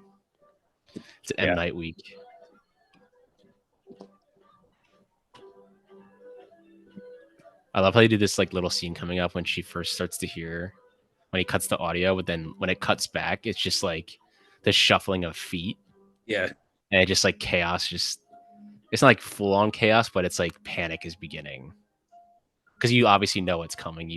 it's an M Night week. I love how they do this like little scene coming up when she first starts to hear, when he cuts the audio, but then when it cuts back, it's just like the shuffling of feet. Yeah. And it just like chaos, it's not like full on chaos, but it's like panic is beginning. Because you obviously know what's coming.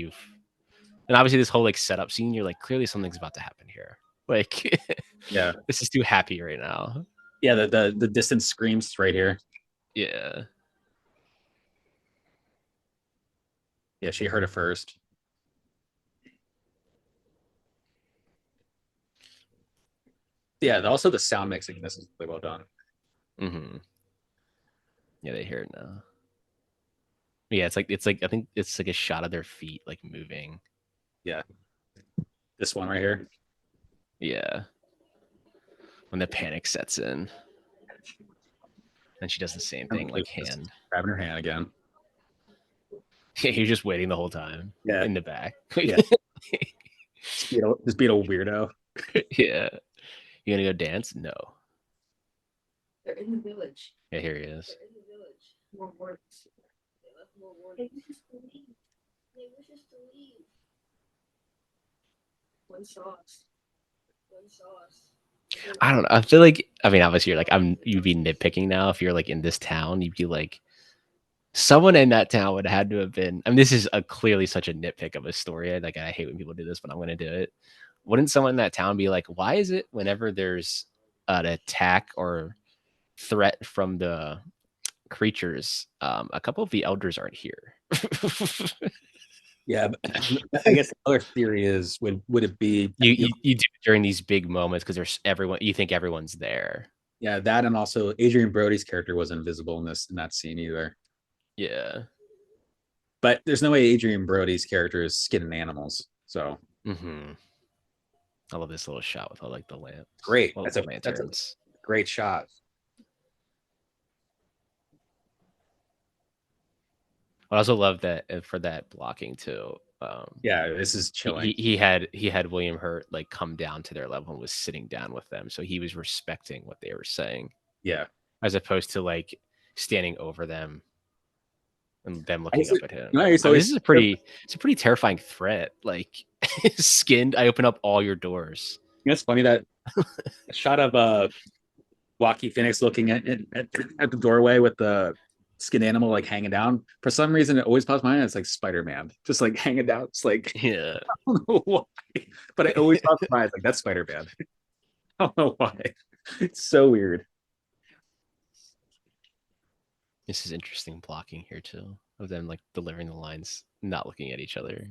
And obviously this whole like setup scene, you're like, clearly something's about to happen here. Like, yeah, this is too happy right now. Yeah, the distant screams right here. Yeah. Yeah, she heard it first. Yeah, also the sound mixing in this is really well done. Mm-hmm. Yeah, they hear it now. Yeah, it's like I think it's like a shot of their feet like moving. Yeah. This one right here. Yeah. When the panic sets in. And she does the same thing, like hand. Grabbing her hand again. Yeah, you're just waiting the whole time. Yeah. In the back. Yeah. Just being a weirdo. Yeah. You gonna go dance? No. They're in the village. Yeah, here he is. They're in the village. More words. They left more words. They wish us to leave. They wish us to leave. One saw us. One saw us. I don't know. I feel like, I mean, obviously you're like, you'd be nitpicking now. If you're like in this town, you'd be like, someone in that town would have had to have been, I mean, this is clearly such a nitpick of a story. Like, I hate when people do this, but I'm going to do it. Wouldn't someone in that town be like, why is it whenever there's an attack or threat from the creatures, a couple of the elders aren't here? Yeah, I guess the other theory is would it be you do it during these big moments because there's everyone, you think everyone's there. Yeah, that, and also Adrian Brody's character was invisible in that scene either. Yeah, but there's no way Adrian Brody's character is skinning animals. So I love this little shot with all like the lamp. Great. Well, That's a lanterns. great shot. I also love that for that blocking too. Yeah, this is chilling. He had William Hurt like come down to their level and was sitting down with them, so he was respecting what they were saying. Yeah, as opposed to like standing over them and them I looking used up to, at him. you know, I used to I mean, always it's a pretty terrifying threat. Like skinned, I open up all your doors. You know, it's funny that shot of Joaquin Phoenix looking at the doorway with the skin animal like hanging down. For some reason, it always pops my mind. It's like Spider-Man, just like hanging down. It's like Yeah. I don't know why, but it always pops my mind. Like that's Spider-Man. I don't know why. It's so weird. This is interesting blocking here too, of them like delivering the lines, not looking at each other,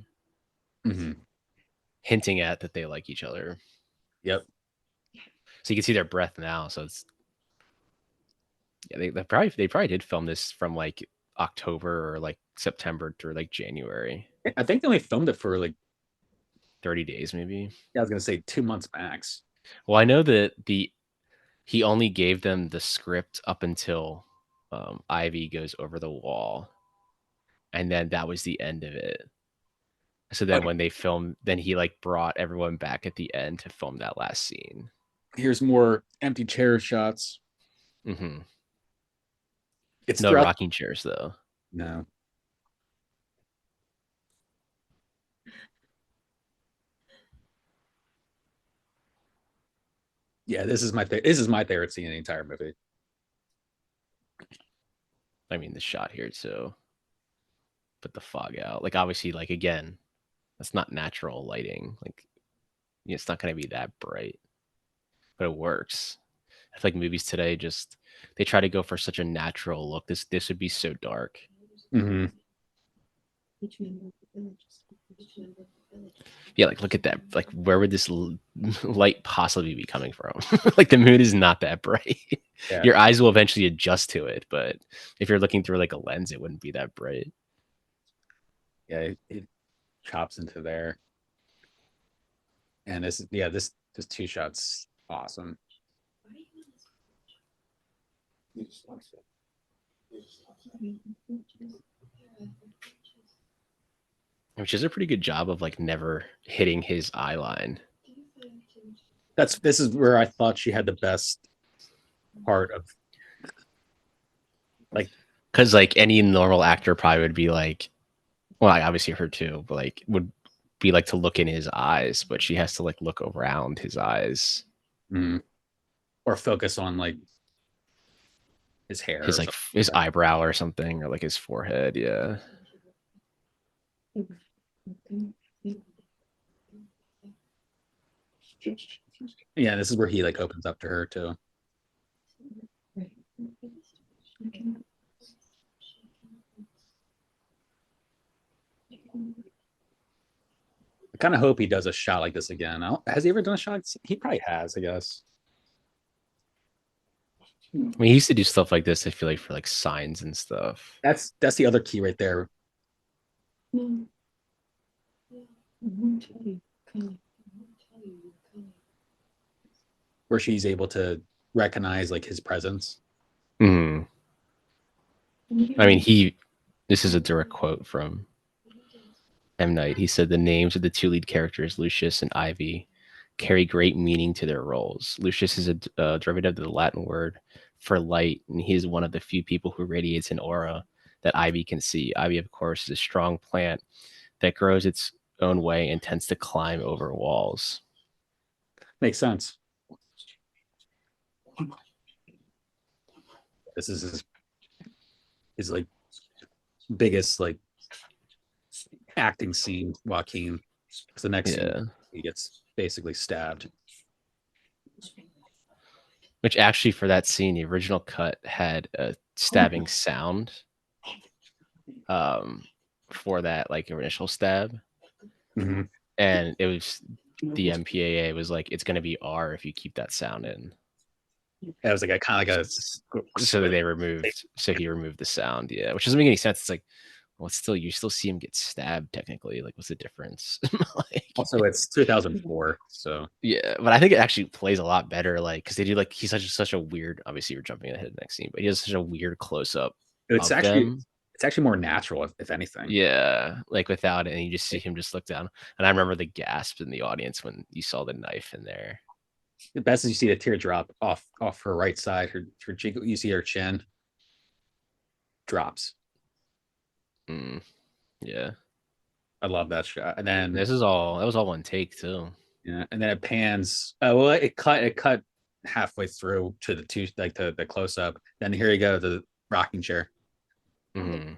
Mm-hmm. hinting at that they like each other. Yep. So you can see their breath now. So it's they probably did film this from like October or like September to like January. I think they only filmed it for like 30 days maybe. Yeah, I was gonna say 2 months max. Well, I know that he only gave them the script up until Ivy goes over the wall, and then that was the end of it. So then when they filmed, then he like brought everyone back at the end to film that last scene. Here's more empty chair shots. Mm-hmm. It's no rocking chairs though. No. Yeah, this is my favorite scene in the entire movie. I mean, the shot here too. Put the fog out. Like obviously, like again, that's not natural lighting. Like it's not gonna be that bright, but it works. I feel like movies today just they try to go for such a natural look. This would be so dark. Mm-hmm. Yeah, like look at that. Like where would this light possibly be coming from? Like the moon is not that bright. Yeah. Your eyes will eventually adjust to it, but if you're looking through like a lens, it wouldn't be that bright. Yeah, it chops into there. And this 2 shots awesome. Which is a pretty good job of like never hitting his eye line. This is where I thought she had the best part of like because like any normal actor probably would be like, well, obviously her too, but like would be like to look in his eyes, but she has to like look around his eyes. Or focus on like his hair, his like his eyebrow or something, or like his forehead. Yeah. Yeah, this is where he like opens up to her too. I kind of hope he does a shot like this again. Has he ever done a shot? He probably has, I guess. I mean, he used to do stuff like this, I feel like, for like signs and stuff. That's the other key right there. Where she's able to recognize like his presence. I mean, this is a direct quote from M. Night. He said the names of the 2 lead characters, Lucius and Ivy, carry great meaning to their roles. Lucius is a derivative of the Latin word for light, and he is one of the few people who radiates an aura that Ivy can see. Ivy, of course, is a strong plant that grows its own way and tends to climb over walls. Makes sense. This is his like biggest like acting scene, Joaquin. It's the next scene he gets basically stabbed. Which actually, for that scene, the original cut had a stabbing sound for that like initial stab. Mm-hmm. And it was the MPAA was like, it's going to be R if you keep that sound in. It was like a kind of like a so he removed the sound. Yeah, which doesn't make any sense. It's like, Well, still, you still see him get stabbed. Technically, like, what's the difference? Like, Also, it's 2004, so yeah, but I think it actually plays a lot better. Like, because they do like he's such a weird. Obviously, you're jumping ahead to the next scene, but he has such a weird close up it's of actually them. it's actually more natural, if anything. Yeah, like without it, and you just see him just look down. And I remember the gasp in the audience when you saw the knife in there. The best is you see the teardrop off her right side, her cheek. You see her chin drops. Yeah, I love that shot. And then that was all one take too. yeah, and then it pans. Well, it cut halfway through to the two like to the close up. Then here you go, the rocking chair. Mm-hmm.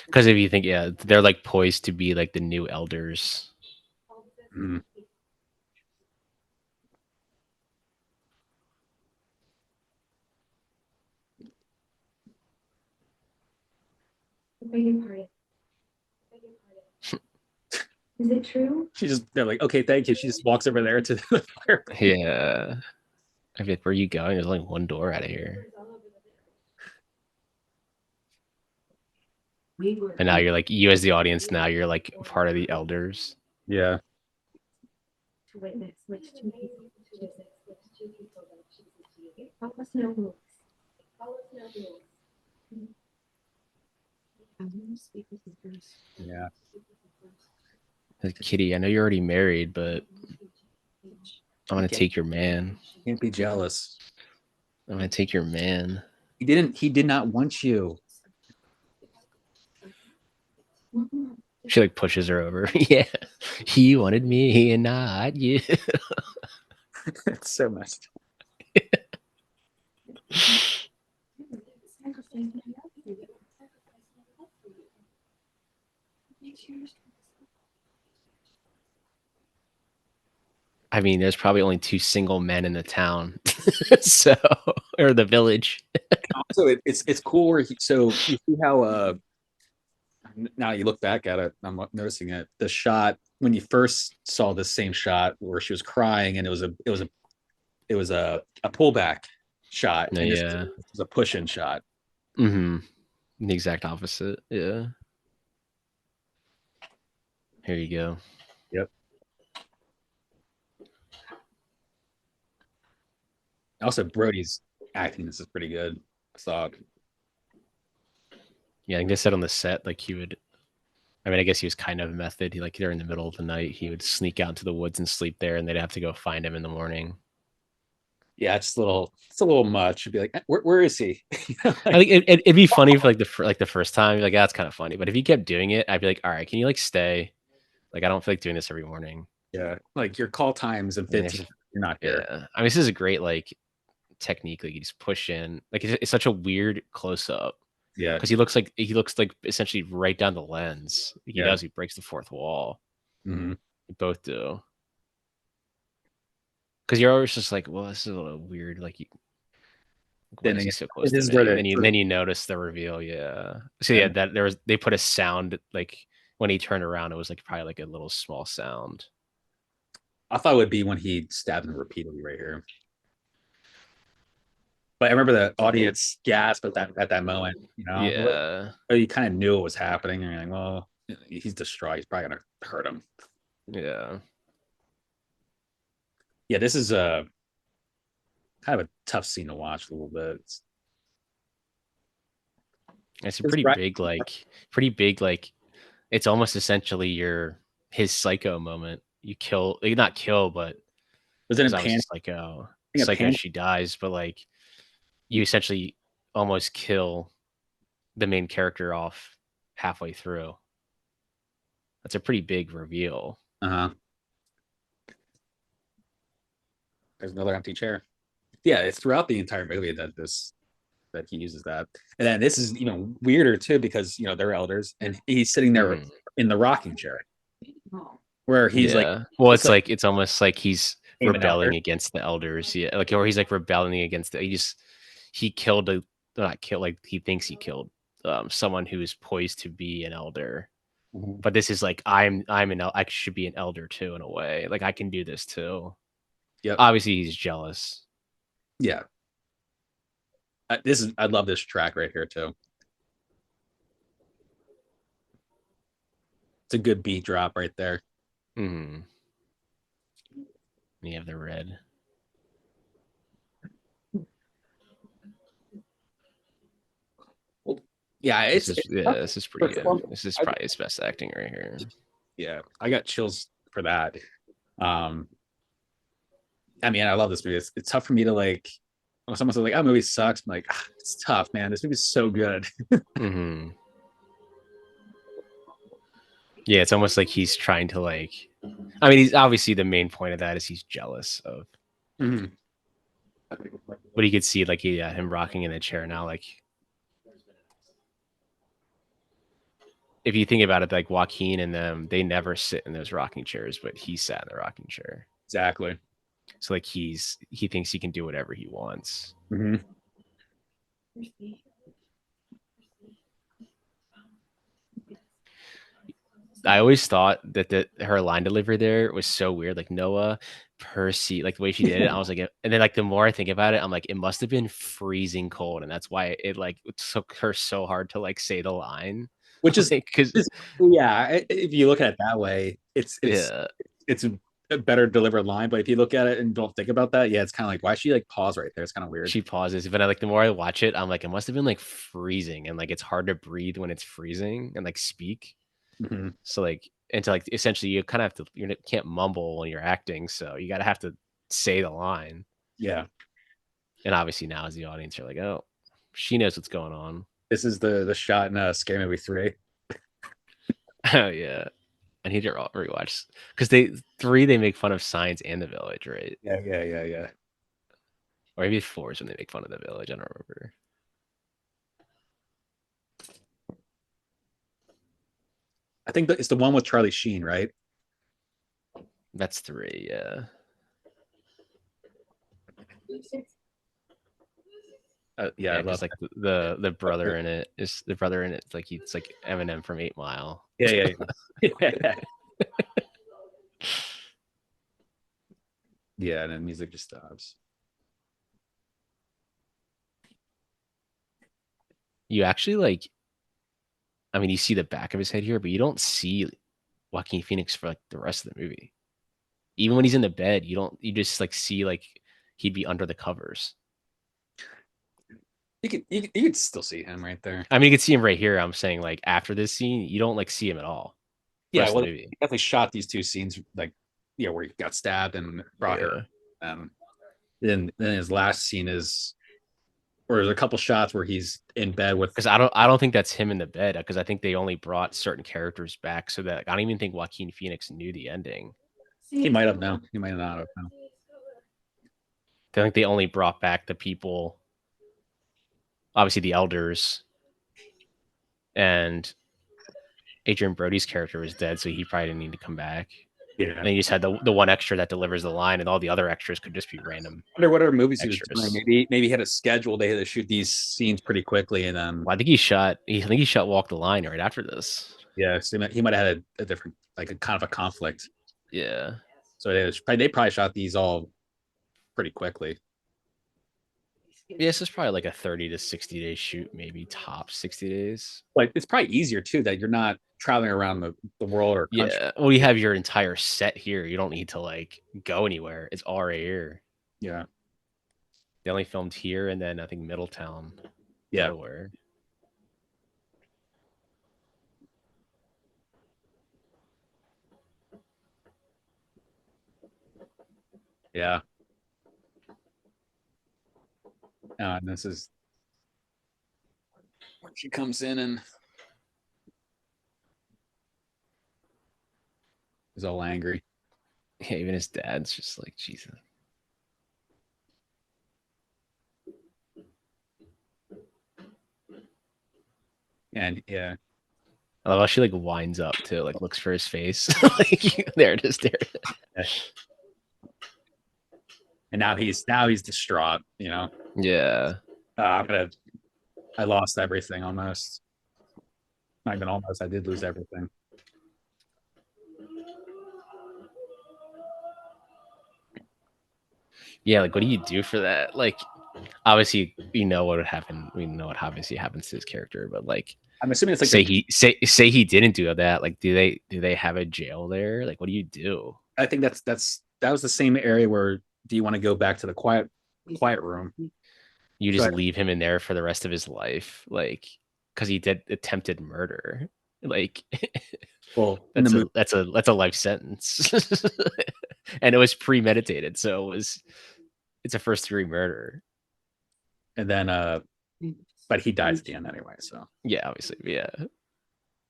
Because if you think, yeah, they're like poised to be like the new elders. Mm. Is it true? They're like, okay, thank you. She just walks over there to the fire. Yeah. I mean, where are you going? There's only one door out of here. And now you're like, you as the audience, now you're like part of the elders. Yeah. To witness which two people chooses, which two people that chooses to follow us no rules. Follow us no rules. Yeah. Kitty, I know you're already married, but I'm gonna take your man. Can't be jealous. I'm gonna take your man. He did not want you. She like pushes her over. Yeah. He wanted me and not you. It's so messed I mean, there's probably only 2 single men in the town. So, or the village. Also, it's cool where so you see how now you look back at it, I'm noticing it. The shot when you first saw the same shot where she was crying, and it was a pullback shot, and this was a push-in shot. Mm-hmm. The exact opposite. Yeah. Here you go. Yep. Also, Brody's acting this is pretty good. I thought. Yeah, I think they said on the set like he would. I mean, I guess he was kind of method. He like during the middle of the night, he would sneak out into the woods and sleep there, and they'd have to go find him in the morning. Yeah, it's a little much. You'd be like, where is he? I think it'd be funny for like the first time. You're like, that's kind of funny. But if he kept doing it, I'd be like, all right, can you like stay? Like, I don't feel like doing this every morning. Yeah, like your call times in 15, you're not here. Yeah, I mean, this is a great like technique. Like you just push in. Like it's such a weird close up. Yeah, because he looks like essentially right down the lens. He does. He breaks the fourth wall. Mm-hmm. They both do. Because you're always just like, well, this is a little weird. Like, why is he so close to me? Then you notice the reveal. Yeah. So yeah, that they put a sound like when he turned around, it was like probably like a little small sound. I thought it would be when he stabbed him repeatedly right here. But I remember the audience gasped at that moment. You know, yeah. You kind of knew it was happening, and you're like, well, he's distraught. He's probably gonna hurt him. Yeah. Yeah, this is a kind of a tough scene to watch a little bit. It's a pretty big like. It's almost essentially his psycho moment. You kill, not kill, but was it in Panic? Psycho, she dies, but like you essentially almost kill the main character off halfway through. That's a pretty big reveal. Uh-huh. There's another empty chair. Yeah, it's throughout the entire movie that he uses that. And then this is even weirder too, because they're elders and he's sitting there in the rocking chair. Where he's like, well, it's almost like he's rebelling against the elders. Yeah, like, or he's like rebelling against he killed like he thinks he killed someone who is poised to be an elder. Mm-hmm. But this is like I should be an elder too in a way. Like I can do this too. Yeah. Obviously he's jealous. Yeah. I love this track right here too. It's a good beat drop right there. Mm-hmm. You have the red. Yeah, This is pretty good. fun. This is probably his best acting right here. Yeah, I got chills for that. I mean, I love this movie. It's tough for me to like. When someone says like, "Oh, movie sucks," I'm like, it's tough, man. This movie's so good. Mm-hmm. Yeah, it's almost like he's trying to like. I mean, he's obviously the main point of that is he's jealous of. Mm-hmm. But you could see like him rocking in the chair now. Like, if you think about it, like Joaquin and them, they never sit in those rocking chairs, but he sat in the rocking chair. Exactly. So like he thinks he can do whatever he wants. Mm-hmm. I always thought that her line delivery there was so weird. Like Noah, Percy, like the way she did it, I was like, and then like the more I think about it, I'm like, it must have been freezing cold, and that's why it like took her so hard to like say the line, Which is because yeah, if you look at it that way, yeah, it's a better delivered line. But if you look at it and don't think about that, yeah, it's kind of like why she like pause right there. It's kind of weird. she pauses, but I like the more I watch it, I'm like, it must have been like freezing, and like it's hard to breathe when it's freezing and like speak. Mm-hmm. So like, and to like essentially you kind of have to you can't mumble when you're acting, so you gotta have to say the line. Yeah. And obviously now as the audience you're like, oh, she knows what's going on. This is the shot in Scary Movie 3. Oh yeah. I need to rewatch because they make fun of Science and the Village, right? Yeah. Or maybe 4 is when they make fun of the Village. I don't remember. I think it's the one with Charlie Sheen, right? That's 3, yeah. Yeah, I because love like the brother in it is the brother in it. It's like he's like Eminem from 8 Mile. Yeah. Yeah, and then music just stops. You actually like, I mean, you see the back of his head here, but you don't see Joaquin Phoenix for like the rest of the movie. Even when he's in the bed, you just like see like he'd be under the covers. You could still see him right there. I mean, you can see him right here. I'm saying like after this scene, you don't like see him at all. Yeah, well, he definitely shot these 2 scenes like where he got stabbed and brought her. Then his last scene is, or there's a couple shots where he's in bed with. Because I don't think that's him in the bed. Because I think they only brought certain characters back so that I don't even think Joaquin Phoenix knew the ending. He might have known. He might not have known. I think they only brought back the people. Obviously, the elders, and Adrian Brody's character was dead, so he probably didn't need to come back. Yeah, and he just had the one extra that delivers the line, and all the other extras could just be random. I wonder what other movies extras he was doing. Maybe he had a schedule. They had to shoot these scenes pretty quickly, and then well, I think he shot Walk the Line right after this. Yeah, so he might have had a different, like a kind of a conflict. Yeah, so they probably shot these all pretty quickly. Yeah, this is probably like a 30 to 60 day shoot, maybe top 60 days. Like it's probably easier too that you're not traveling around the world or country. Yeah. Well, you have your entire set here. You don't need to like go anywhere. It's all right here. Yeah. They only filmed here and then I think Middletown. Yeah. Delaware. Yeah. And this is when she comes in and is all angry. Yeah, even his dad's just like, Jesus. And yeah. I love how she like winds up to like looks for his face. Like there it is, there. And now he's distraught, you know. Yeah. I lost everything almost. Not even almost. I did lose everything. Yeah, like what do you do for that? Like obviously we know what would happen. We know what obviously happens to his character, but like, I'm assuming it's like say he didn't do that. Like, do they have a jail there? Like, what do you do? I think that was the same area where do you want to go back to the quiet room? You So just leave him in there for the rest of his life, like, because he did attempted murder. Like, well, in the movie, that's a life sentence, and it was premeditated. So it's a first degree murder. and then but he dies at the end anyway. So Yeah, obviously, yeah.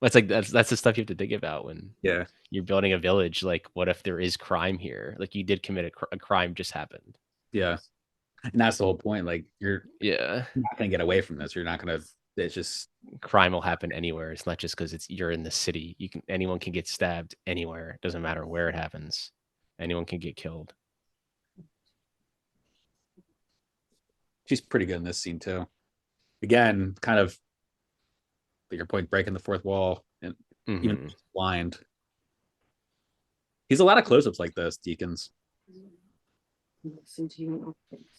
That's like that's the stuff you have to think about when yeah, you're building a village. Like, what if there is crime here? Like, you did commit a crime, just happened. yeah, and that's the whole point. Like you're Yeah, not gonna get away from this. You're not gonna. It's just crime will happen anywhere. It's not just because you're in the city. Anyone can get stabbed anywhere. It doesn't matter where it happens. Anyone can get killed. she's pretty good in this scene too. Again, kind of your point, breaking the fourth wall and even blind. He's a lot of close-ups like this, Deakins.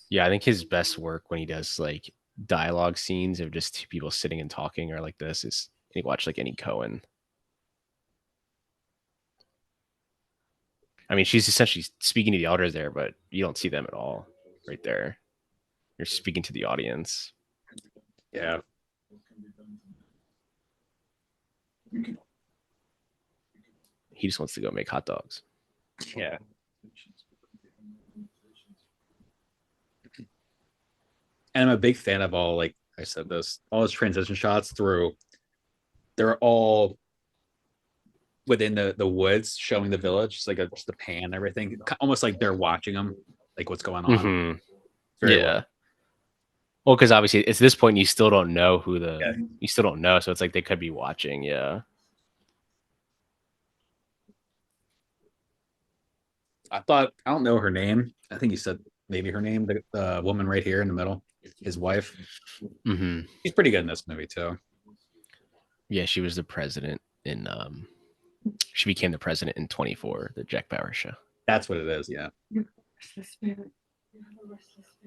Yeah, I think his best work when he does like dialogue scenes of just two people sitting and talking or like this is you watch like any Cohen. I mean, she's essentially speaking to the elders there, but you don't see them at all right there. You're speaking to the audience. Yeah. He just wants to go make hot dogs. Yeah. And I'm a big fan of all, like I said, all his transition shots through. They're all within the woods, showing the village. It's like just a pan and everything, almost like they're watching them, like what's going on. Mm-hmm. Yeah. Well, because obviously it's this point you still don't know who you still don't know, so it's like they could be watching. Yeah. I don't know her name. I think you said maybe her name, the woman right here in the middle, his wife. Mm-hmm. She's pretty good in this movie too. Yeah, she was the president in she became the president in 24, the Jack Bauer show. That's what it is, yeah.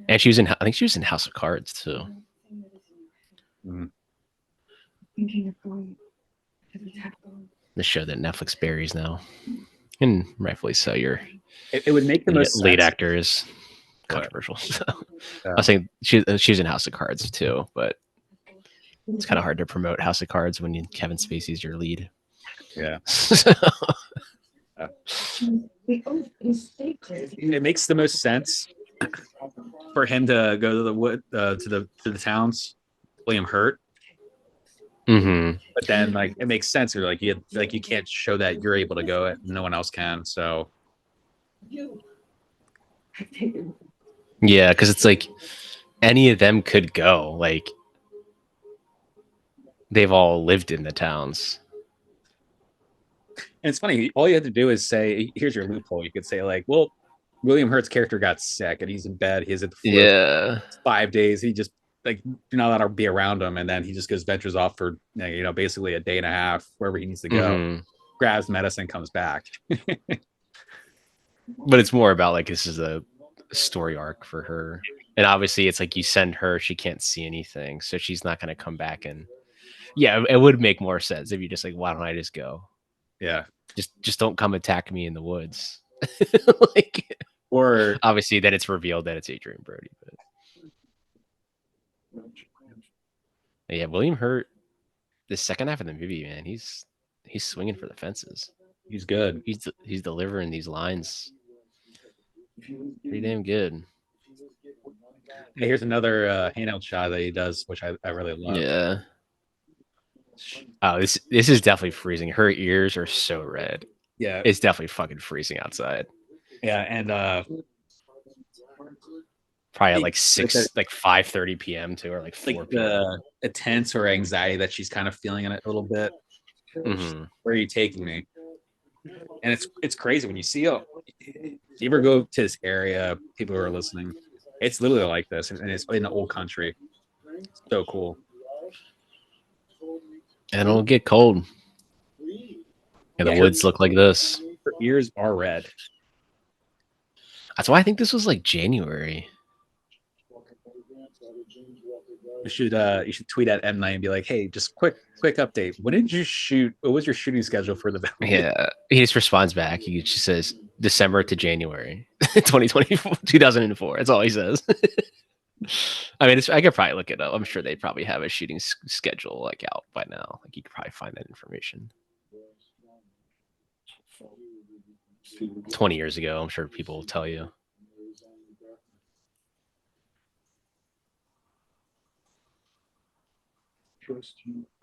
And she was I think she was in House of Cards too. Mm. The show that Netflix buries now. And rightfully so. It would make the most lead sense. actor is controversial. So. Yeah. I was saying she's in House of Cards too, but it's kind of hard to promote House of Cards when Kevin Spacey's your lead. Yeah. It makes the most sense for him to go to the wood to the towns, William Hurt. Mm-hmm. But then, like, it makes sense. You're you can't show that you're able to go it, no one else can. So, yeah, because it's like any of them could go. Like, they've all lived in the towns. And it's funny. All you have to do is say, "Here's your loophole." You could say, like, "Well, William Hurt's character got sick and he's in bed. He's at the floor. Yeah, 5 days. He just like you're not allowed to be around him, and then he just ventures off for basically a day and a half wherever he needs to go, grabs medicine, comes back." But it's more about like this is a story arc for her, and obviously it's like you send her, she can't see anything, so she's not going to come back. And yeah, it would make more sense if you just like, why don't I just go? Yeah, just don't come attack me in the woods. Like, or obviously then it's revealed that it's Adrian Brody. But yeah, William Hurt, the second half of the movie, man, he's swinging for the fences. He's good. He's delivering these lines pretty damn good. Hey, here's another handout shot that he does, which I really love. Yeah. Oh, this is definitely freezing. Her ears are so red. Yeah, it's definitely fucking freezing outside. Yeah, and probably at like 5:30 p.m. too, or like 4 p.m. The tense or anxiety that she's kind of feeling in it a little bit. Mm-hmm. Where are you taking me? And it's crazy when you see you ever go to this area, people who are listening, it's literally like this, and it's in the old country. It's so cool. And it'll get cold. And the woods look like this. Her ears are red. That's why I think this was like January. You should tweet at M Night and be like, hey, just quick update. When did you shoot? What was your shooting schedule for the Village? Yeah, he just responds back. He just says December to January 2024 2004. That's all he says. I mean, I could probably look it up. I'm sure they probably have a shooting schedule like out by now. Like you could probably find that information. 20 years ago, I'm sure people will tell you.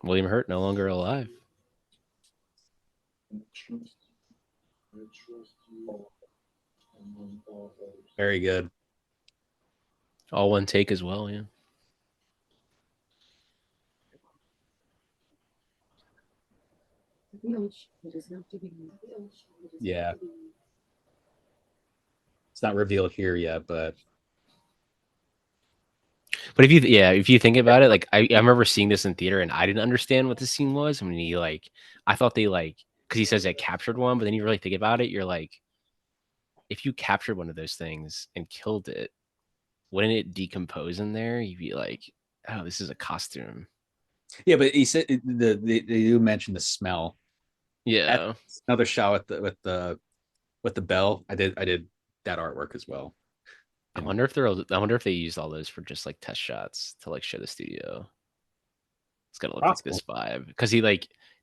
William Hurt no longer alive. Very good. All one take as well, yeah. Yeah. It's not revealed here yet, but if you think about it, like I remember seeing this in theater and I didn't understand what the scene was. I mean, I thought they because he says they captured one, but then you really think about it, you're like, if you captured one of those things and killed it, wouldn't it decompose in there? You'd be like, oh, this is a costume. Yeah, but he said they do mention the smell. Yeah, that's another shot with the bell. I did that artwork as well. I wonder if they used all those for just like test shots to like show the studio. It's gonna look like this vibe because they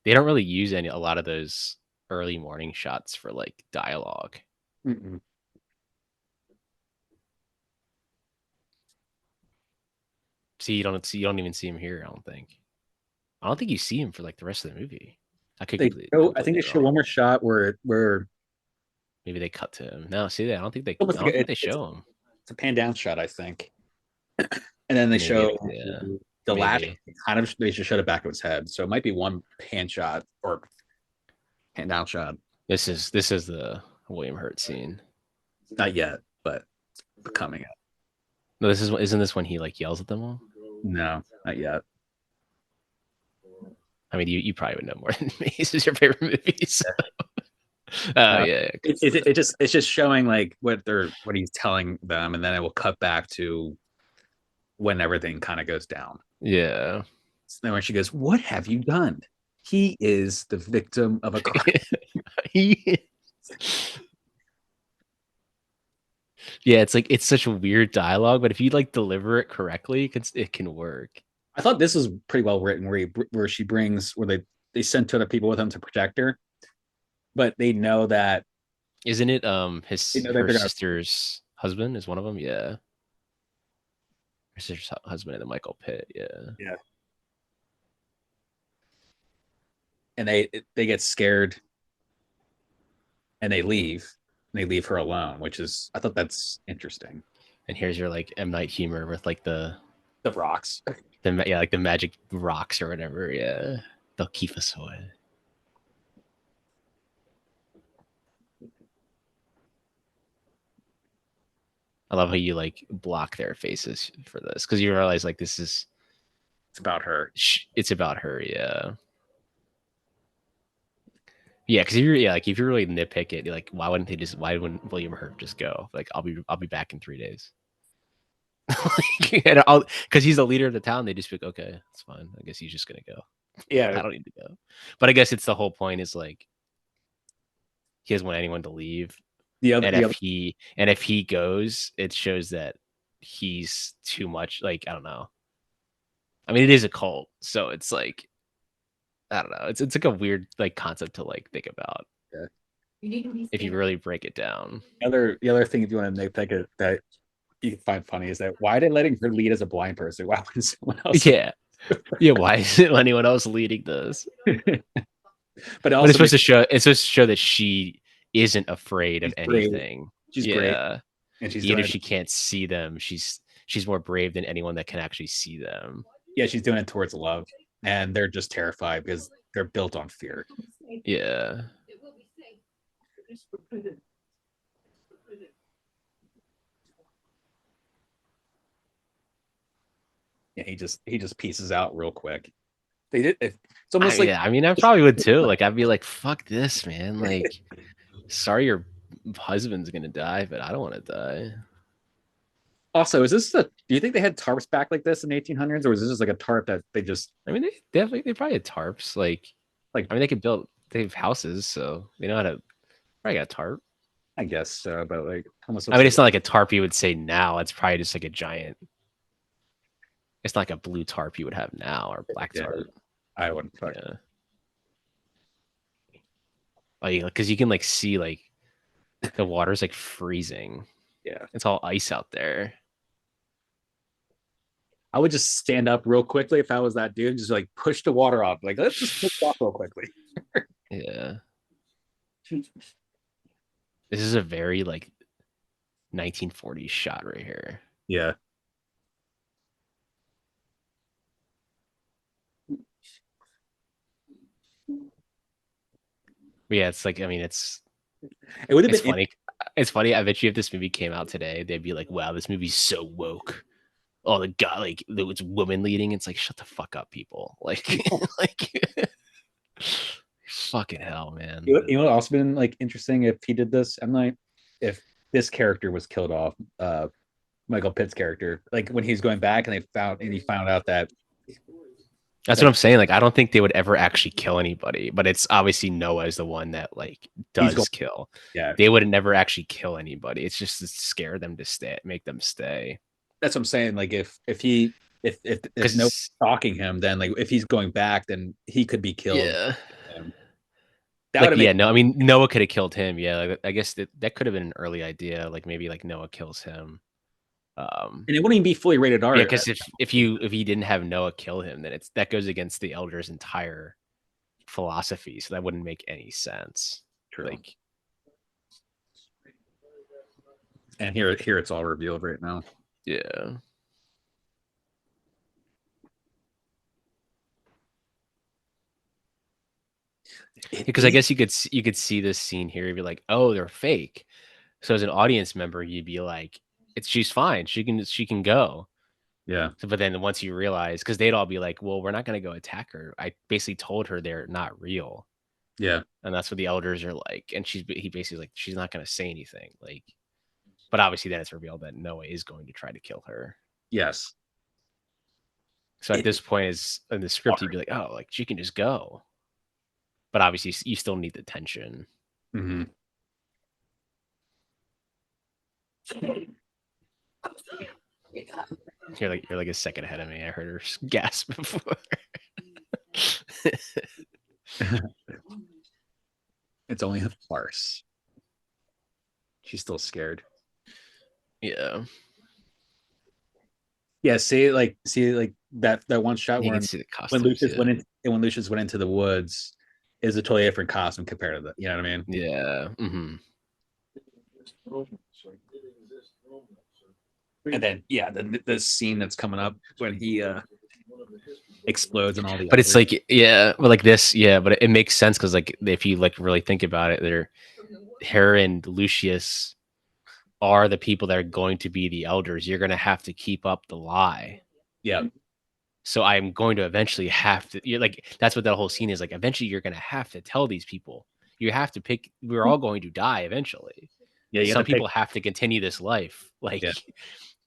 don't really use a lot of those early morning shots for like dialogue. Mm-mm. See, you don't even see him here. I don't think you see him for like the rest of the movie. I think they show one more shot where maybe they cut to him. No, see that? I don't think they show him. It's a pan down shot, I think. And then they show the last kind of they just showed it back of his head. So it might be one pan shot or pan down shot. This is the William Hurt scene. Not yet, but coming up. No, isn't this when he like yells at them all? No, not yet. I mean, you probably would know more than me. This is your favorite movie. So. Yeah. It's just showing like what he's telling them, and then it will cut back to when everything kind of goes down. Yeah. So then when she goes, "What have you done?" He is the victim of a crime. Yeah, it's such a weird dialogue, but if you like deliver it correctly, it can work. I thought this was pretty well written, where they sent two other people with him to protect her, but they know that. Isn't it her sister's husband is one of them? Yeah, her sister's husband and then Michael Pitt. Yeah. And they get scared, and they leave. They leave her alone, I thought that's interesting. And here's your like M. Night humor with like the rocks, like the magic rocks or whatever. Yeah, they'll keep us away. I love how you like block their faces for this because you realize like it's about her. It's about her. Yeah. Yeah, because if you really nitpick it, you're like, why wouldn't William Hurt just go? Like, I'll be back in 3 days. Because he's the leader of the town, they just be like, okay, that's fine. I guess he's just gonna go. Yeah, I don't need to go. But I guess it's the whole point is like he doesn't want anyone to leave. If he goes, it shows that he's too much. Like I don't know. I mean, it is a cult, so it's like. I don't know. It's like a weird like concept to like think about. Yeah. If you really break it down. The other thing, if you want to nitpick it, that you can find funny is that why are they letting her lead as a blind person? Why wouldn't someone else? Yeah. Why isn't anyone else leading this? But it's supposed to show that she isn't afraid of anything. She's great. And even if she can't see them, she's more brave than anyone that can actually see them. Yeah, she's doing it towards love. And they're just terrified because they're built on fear. Yeah. Yeah, he just pieces out real quick. They did. It's almost yeah. I mean, I probably would too. Like, I'd be like, "Fuck this, man!" Like, sorry, your husband's gonna die, but I don't want to die. Also, do you think they had tarps back like this in the 1800s, or is this just like a tarp that they just? I mean, they probably had tarps. I mean, they have houses, so they know how to probably got a tarp. I guess so, but like, I mean, it's not like a tarp you would say now. It's probably just like a giant. It's not like a blue tarp you would have now or black tarp. I wouldn't. Yeah. Like, because you can like see like the water's like freezing. Yeah, it's all ice out there. I would just stand up real quickly if I was that dude, just like push the water off. Like, let's just push it off real quickly. Yeah. This is a very like 1940s shot right here. Yeah. But yeah, it's like, I mean, it would have been funny. It's funny. I bet you if this movie came out today, they'd be like, wow, this movie's so woke. Oh, the guy, like, it's women leading. It's like, shut the fuck up, people. Like, like, fucking hell, man. You know what also been like interesting if he did this? I'm like, if this character was killed off, Michael Pitt's character, like when he's going back and he found out that. That's what I'm saying. Like, I don't think they would ever actually kill anybody, but it's obviously Noah is the one that like does kill. Yeah, they would never actually kill anybody. It's just to scare them to stay, make them stay. That's what I'm saying. Like if Noah's stalking him, then like if he's going back, then he could be killed. Yeah. That like, no, I mean Noah could have killed him. Yeah, like, I guess that could have been an early idea. Like maybe like Noah kills him. And it wouldn't even be fully rated R. Yeah, because if you didn't have Noah kill him, then that goes against the elders' entire philosophy. So that wouldn't make any sense. True. Like, and here it's all revealed right now. Yeah. Because I guess you could see this scene here and be like, oh, they're fake. So as an audience member, you'd be like, she's fine. She can go. Yeah. So, but then once you realize, because they'd all be like, well, we're not going to go attack her. I basically told her they're not real. Yeah. And that's what the elders are like. And he basically like, she's not going to say anything. Like, but obviously then it's revealed that Noah is going to try to kill her. Yes. So at this point is in the script, you'd be like, oh, like she can just go. But obviously you still need the tension. Mm-hmm. You're like a second ahead of me. I heard her gasp before. It's only a farce. She's still scared. Yeah. Yeah. See that one shot where when Lucius went into the woods is a totally different costume compared to that. You know what I mean? Yeah. Mm-hmm. And then the scene that's coming up when he explodes and all the. But it's like but like this, but it makes sense because like if you like really think about it, her and Lucius are the people that are going to be the elders. You're going to have to keep up the lie. Yeah. So I'm going to eventually have to. You're like that's what that whole scene is like. Eventually, you're going to have to tell these people. You have to pick. We're all going to die eventually. Yeah. Some people have to continue this life. Like. Yeah.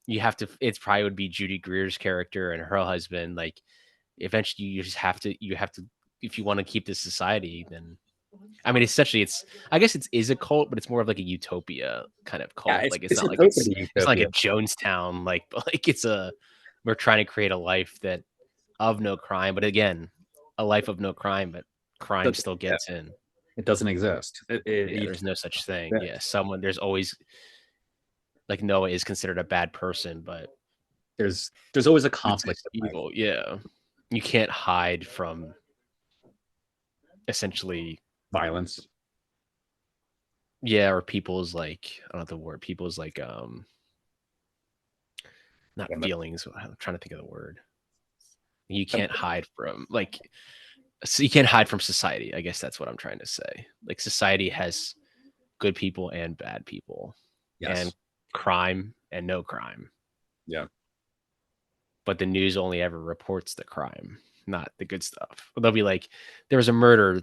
You have to. It's probably would be Judy Greer's character and her husband. Like, eventually, you have to. If you want to keep this society, then, I mean, essentially, I guess it is a cult, but it's more of like a utopia kind of cult. Yeah, like it's not like it's not like a Jonestown. Like we're trying to create a life that of no crime, but again, a life of no crime, but crime still gets in. It doesn't exist. There's no such thing. Yeah, there's always. Like Noah is considered a bad person, but there's always a conflict of evil. Yeah, you can't hide from essentially violence. Yeah, or people's like I don't know the word. People's like not feelings. I'm trying to think of the word. You can't hide from so you can't hide from society. I guess that's what I'm trying to say. Like society has good people and bad people. Yes. And crime and no crime. Yeah. But the news only ever reports the crime, not the good stuff. They'll be like, there was a murder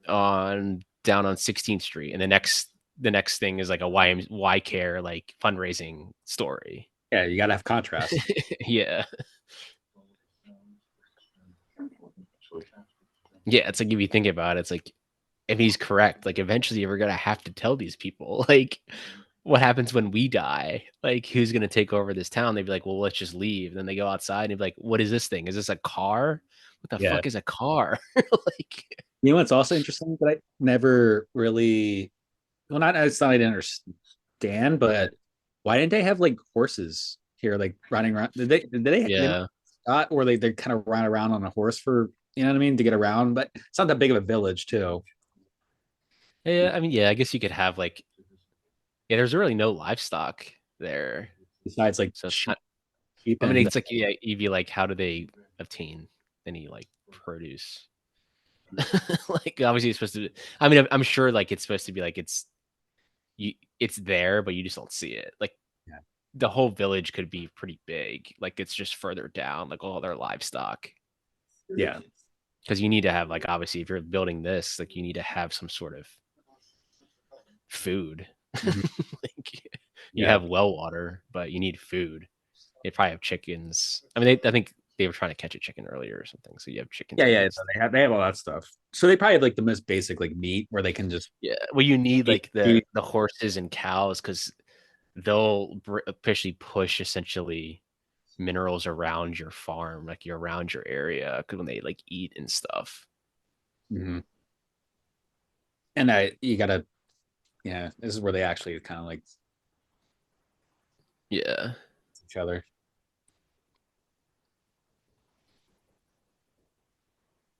down on 16th Street, and the next thing is like a Y Care like fundraising story. Yeah, you gotta have contrast. Yeah. Yeah, it's like if you think about it, it's like if he's correct, like eventually you're gonna have to tell these people, like, what happens when we die? Like, who's gonna take over this town? They'd be like, well, let's just leave. And then they go outside and be like, what is this thing? Is this a car? What the Yeah. fuck is a car? Like, You know what's also interesting that I never really, well, not it's not I didn't understand, but why didn't they have like horses here, like running around? They yeah. not, or they kind of run around on a horse for, you know what I mean, to get around, but it's not that big of a village too. Yeah, I mean, yeah, I guess you could have like, yeah, there's really no livestock there. Besides like So it's sheep, not, sheep I mean, and it's like, yeah, you'd be like, how do they obtain any like produce? Like, obviously, it's supposed to be, I mean, I'm sure like it's supposed to be like it's there, but you just don't see it. Like, yeah. the whole village could be pretty big. Like, it's just further down, like all their livestock. Yeah. Because you need to have, like, obviously, if you're building this, like, you need to have some sort of food. Mhm. Like, you Yeah. have well water, but you need food. They probably have chickens. I mean, I think they were trying to catch a chicken earlier or something. So you have chickens. Yeah, and yeah. meat. So they have all that stuff. So they probably have like the most basic like meat where they can just Yeah. Well, you need eat. like the horses and cows because they'll officially push essentially minerals around your farm, like you're around your area, because when they like eat and stuff. Mhm. And you gotta, yeah, this is where they actually kind of like Yeah. each other.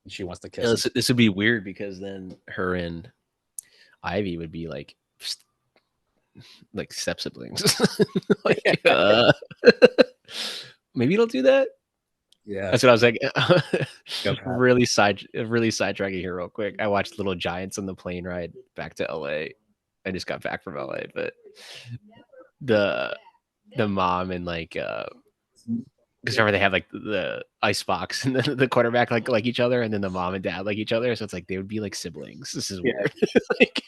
And she wants to Yeah, kiss him. this would be weird because then her and Ivy would be like step siblings. Like, maybe it'll do that. Yeah. That's what I was like. Go, Pat. Really sidetracking here real quick. I watched Little Giants on the plane ride back to LA. I just got back from LA, but the mom and like because remember they have like the ice box and the quarterback like each other, and then the mom and dad like each other. So it's like they would be like siblings. This is Yeah. weird. Like,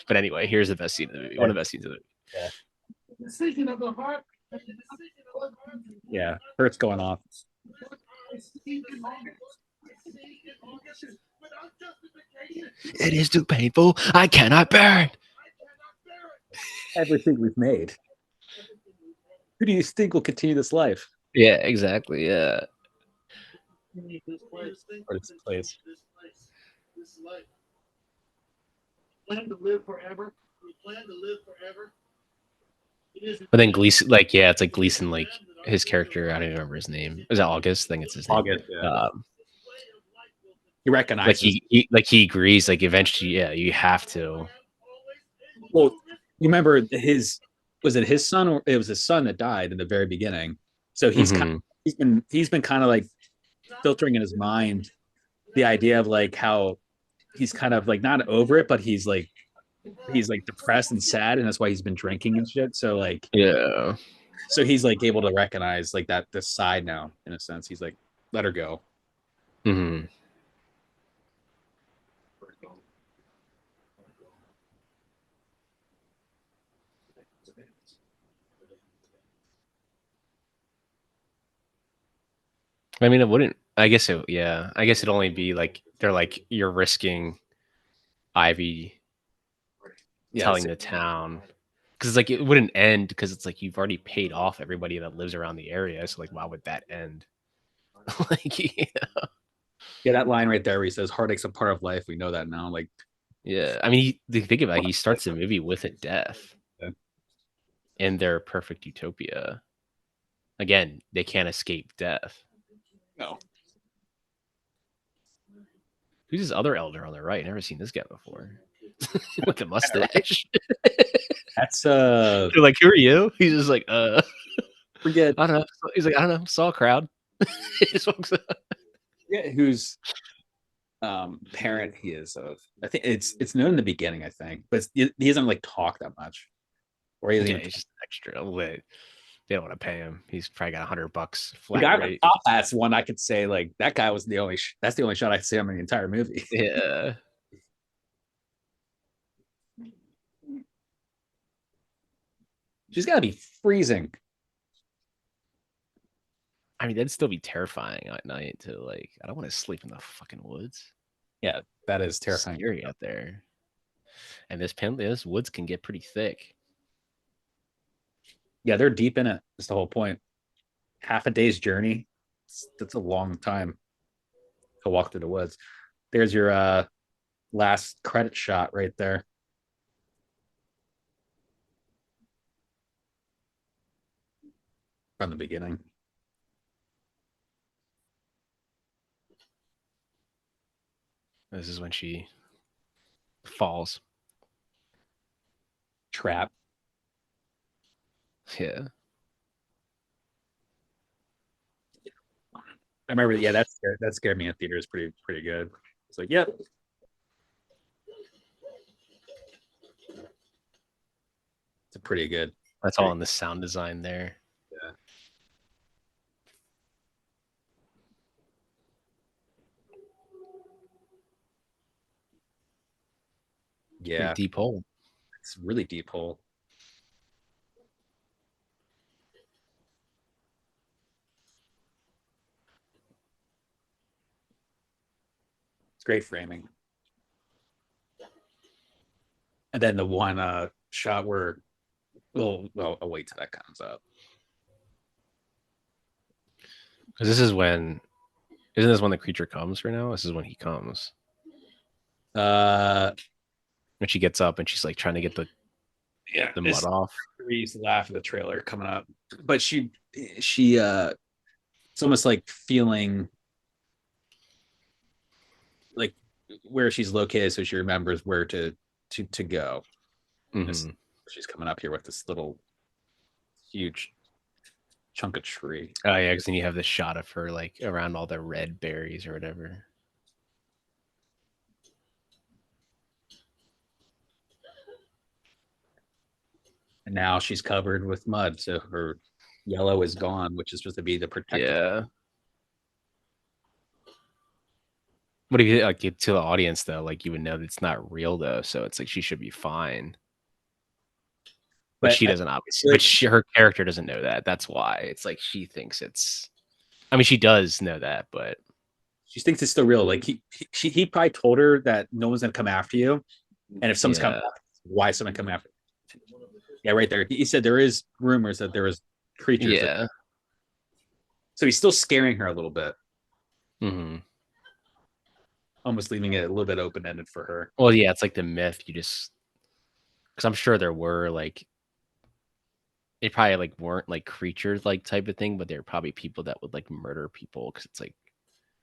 but anyway, here's the best scene of the movie. One of the best scenes of the movie. Yeah. Yeah. Hurt's going off. It is too painful. I cannot bear it. Everything we've made. Who do you think will continue this life? Yeah, exactly. Yeah. Or this place. Plan to live forever. We plan to live forever. But then Gleason, like, yeah, it's like Gleason, like his character. I don't even remember his name. Is that August? I think it's his name. August, yeah. He Like recognizes. he agrees. Like eventually, yeah, you have to. Well, you remember was it his son, or it was his son that died in the very beginning? So he's kind of, he's been kind of like filtering in his mind the idea of like how he's kind of like not over it, but he's like depressed and sad, and that's why he's been drinking and shit. So like, Yeah. so he's like able to recognize like that this side now, in a sense. He's like, let her go. Mm-hmm. I mean, it wouldn't. I guess it. Yeah. I guess it'd only be like they're like you're risking Ivy telling the town because it's like it wouldn't end because it's like you've already paid off everybody that lives around the area. So like, why would that end? Like, yeah, that line right there where he says heartache's a part of life. We know that now. Like, yeah. I mean, think about it, he starts the movie with a death yeah. in their perfect utopia. Again, they can't escape death. No. Who's this other elder on the right? Never seen this guy before. With the mustache. That's They're like, who are you? He's just like, forget. I don't know. He's like, I don't know. Saw a crowd. He just walks up. Forget whose parent he is of. I think it's known in the beginning, I think, but he doesn't like talk that much. Or he He's just extra. Wait, they don't want to pay him. He's probably got $100 flat the guy rate. That's one I could say like that guy was the only. That's the only shot I could see him in the entire movie. Yeah. She's got to be freezing. I mean, that'd still be terrifying at night to like. I don't want to sleep in the fucking woods. Yeah, that is terrifying. Scary out there. And this woods can get pretty thick. Yeah, they're deep in it. That's the whole point. Half a day's journey. That's a long time to walk through the woods. There's your last credit shot right there. From the beginning. This is when she falls. Trap. Yeah. I remember, yeah, that scared me in theaters pretty good. It's like, yep. It's a pretty good. That's all in the sound design there. Yeah. Yeah. Pretty deep hole. It's a really deep hole. It's great framing. And then the one shot where well, I'll wait till that comes up. Because this is when isn't this when the creature comes right now? This is when he comes. When she gets up and she's like trying to get the mud off. We used to laugh at the trailer coming up. But she it's almost like feeling like where she's located, so she remembers where to go. Mm-hmm. She's coming up here with this little huge chunk of tree. Oh yeah, because then you have this shot of her like around all the red berries or whatever. And now she's covered with mud, so her yellow is gone, which is supposed to be the protector. Yeah. What if you like get to the audience though? Like you would know that it's not real though, so it's like she should be fine. But she doesn't obviously. But her character doesn't know that. That's why it's like she thinks it's. I mean, she does know that, but she thinks it's still real. Like he probably told her that no one's gonna come after you, and if someone's coming, why is someone coming after you? Yeah, right there. He said there is rumors that there is creatures. Yeah. So he's still scaring her a little bit. Mm-hmm. Almost leaving it a little bit open ended for her. Well, yeah, it's like the myth. You just because I'm sure there were like. They probably like weren't like creatures like type of thing, but they're probably people that would like murder people because it's like,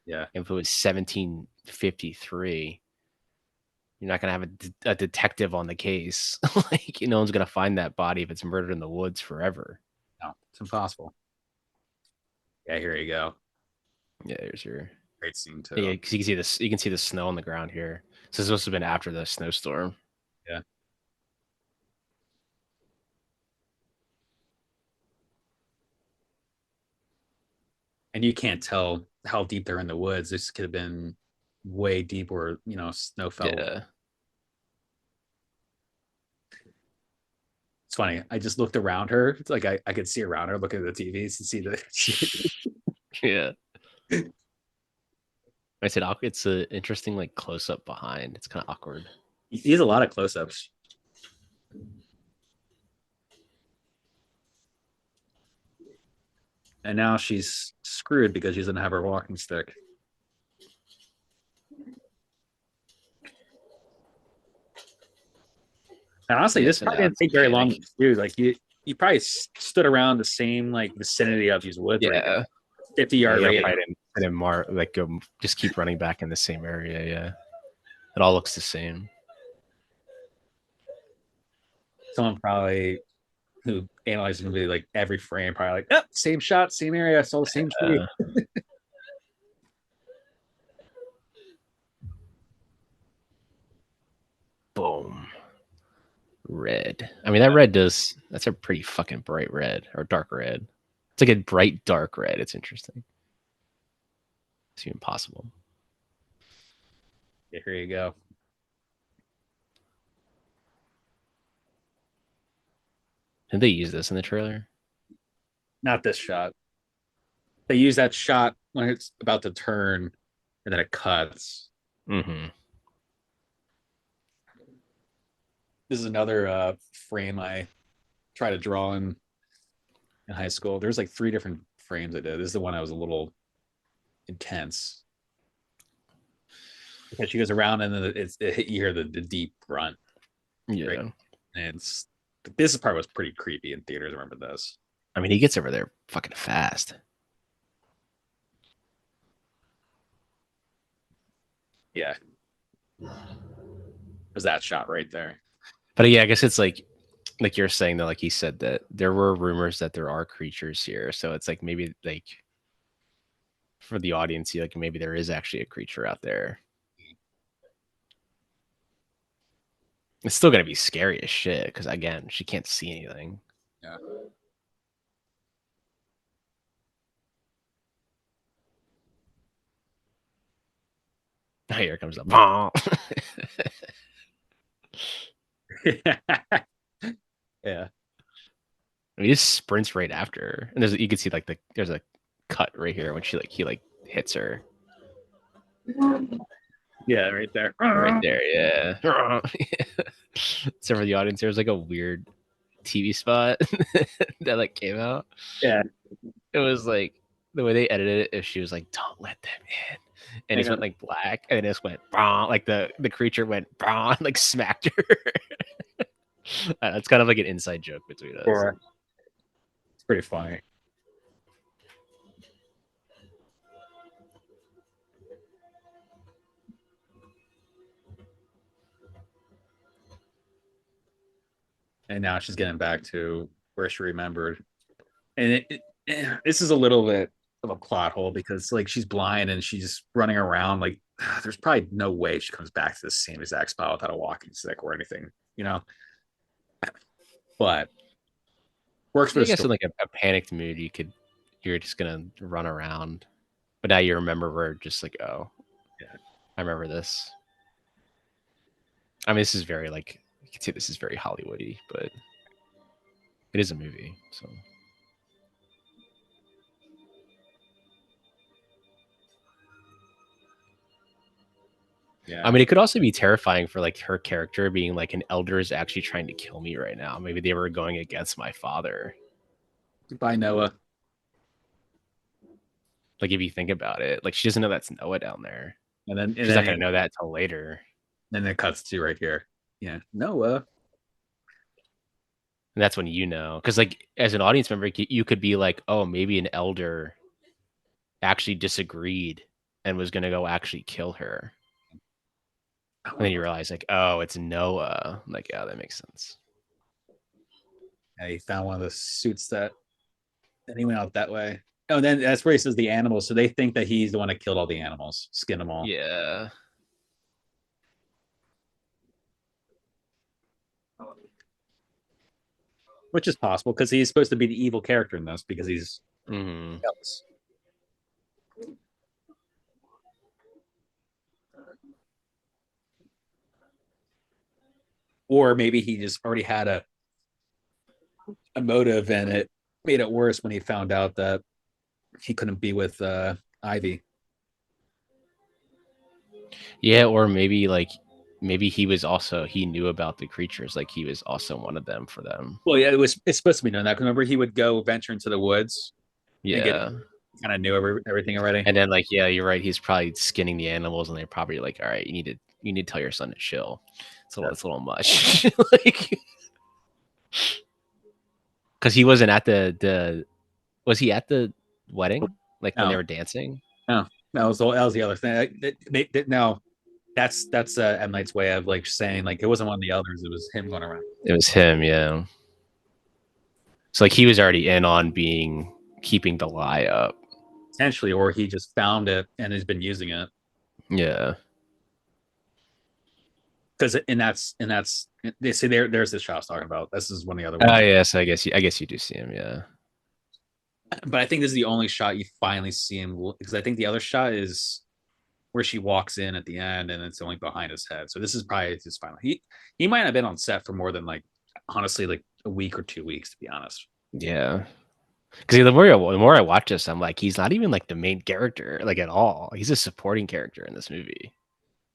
yeah, if it was 1753, you're not gonna have a detective on the case. Like, no one's gonna find that body if it's murdered in the woods forever. No, it's impossible. Yeah, here you go. Yeah, there's your great scene too. Yeah, because you can see this. You can see the snow on the ground here. So this must have been after the snowstorm. Yeah. And you can't tell how deep they're in the woods. This could have been way deep where, snow fell. Yeah. It's funny. I just looked around her. It's like I could see around her, looking at the TVs and see the. Yeah. I said it's an interesting like close up behind. It's kind of awkward. He has a lot of close ups. And now she's screwed because she doesn't have her walking stick. And honestly, this probably didn't take very long to do. Like you probably stood around the same like vicinity of these woods. Yeah, right 50-yard radius. I didn't like go just keep running back in the same area. Yeah, it all looks the same. Someone probably who analyzed the movie like every frame, probably like, same shot, same area, I saw the same tree. Boom. Red. I mean, that's a pretty fucking bright red or dark red. It's like a bright dark red. It's interesting. It's even possible. Yeah, here you go. Did they use this in the trailer? Not this shot. They use that shot when it's about to turn, and then it cuts. Mm-hmm. This is another frame I try to draw in high school. There's like 3 different frames I did. This is the one I was a little intense because she goes around and then you hear the deep grunt. Yeah. Right? And this part was pretty creepy in theaters. I remember this. I mean, he gets over there fucking fast. Yeah. There's that shot right there. But yeah, I guess it's like you're saying that, like he said that there were rumors that there are creatures here. So it's like maybe like for the audience, like maybe there is actually a creature out there. It's still gonna be scary as shit because again, she can't see anything. Yeah. Here comes up. Yeah. He just sprints right after her, and you can see like there's a cut right here when he hits her. Yeah, right there. Right there, yeah. So for the audience, there's like a weird TV spot that like came out. Yeah. It was like the way they edited it. If she was like, "Don't let them in," and it just went like black, and it just went like the creature went like smacked her. It's kind of like an inside joke between us. Yeah. It's pretty funny. And now she's getting back to where she remembered. And this is a little bit of a plot hole because like she's blind and she's running around. Like there's probably no way she comes back to the same exact spot without a walking stick or anything, you know. But works for I the guess in story. like a panicked mood, you're just gonna run around, but now you remember where just like, oh, Yeah. I remember this. I mean, this is very like you can see this is very Hollywoody, but it is a movie, so. Yeah. I mean, it could also be terrifying for like her character being like an elder is actually trying to kill me right now. Maybe they were going against my father. Goodbye, Noah. Like if you think about it, like she doesn't know that's Noah down there. And She's not gonna know that till later. Then it cuts to right here. Yeah, Noah. And that's when you know, because like as an audience member, you could be like, oh, maybe an elder actually disagreed and was gonna go actually kill her. And then you realize, like, oh, it's Noah. I'm like, yeah, that makes sense. And he found one of the suits that. Then he went out that way. Oh, then that's where he says the animals. So they think that he's the one that killed all the animals, skinned them all. Yeah. Which is possible because he's supposed to be the evil character in this because he's jealous. Or maybe he just already had a motive and it made it worse when he found out that he couldn't be with Ivy. Yeah, or maybe he was also he knew about the creatures, like he was also one of them for them. Well, yeah, it's supposed to be known that. Remember, he would go venture into the woods. Yeah, kind of knew everything already. And then like, yeah, you're right. He's probably skinning the animals, and they're probably like, all right, you need to tell your son to chill. It's a little much, like, because he wasn't at the was he at the wedding, like when they were dancing? No, that was the other thing. No, that's M. Night's way of like saying like it wasn't one of the elders, it was him going around. It was him, yeah. So like he was already in on keeping the lie up, potentially, or he just found it and has been using it. Yeah. Because that's they say there's this shot I was talking about. This is one of the other ones. Oh yes, I guess you do see him, yeah. But I think this is the only shot you finally see him, because I think the other shot is where she walks in at the end and it's only behind his head. So this is probably his final. He might have been on set for more than like honestly like a week or 2 weeks, to be honest. Yeah. Because the more I watch this, I'm like, he's not even like the main character, like at all. He's a supporting character in this movie.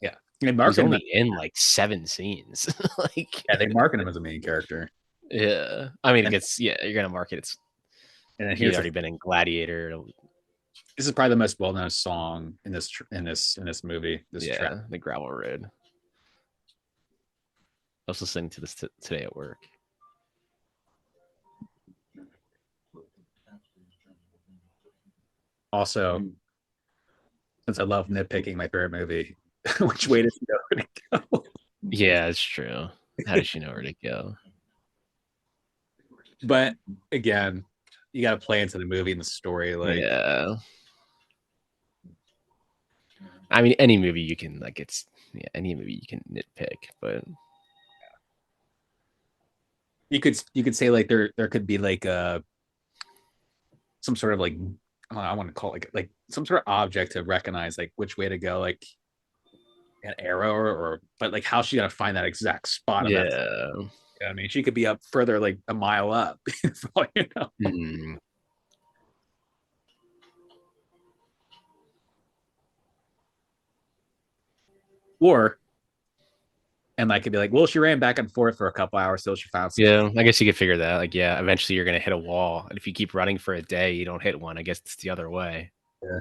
Yeah, they He's market him. only in like 7 scenes. Like, Yeah, they market him as a main character. yeah. I mean, And- you're gonna market it. And then He's here's already been in Gladiator. this is probably the most well-known song in this movie. This track. The Gravel Road. I was listening to this today at work. Also, since I love nitpicking my favorite movie, which way does he know where to go? Yeah, it's true. How does she know where to go? But again, you got to play into the movie and the story. Like, Yeah. I mean, any movie you can any movie you can nitpick, but you could say like there could be like some sort of like I want to call it like some sort of object to recognize like which way to go, like an arrow or but like how's she gonna find that exact spot of that? yeah. Yeah, I mean, she could be up further, like a mile up, for all you know. Hmm. Or, and I could be like, well, she ran back and forth for a couple hours till she found something. Yeah, I guess you could figure that. Like, yeah, eventually you're gonna hit a wall, and if you keep running for a day, you don't hit one. I guess it's the other way. Yeah.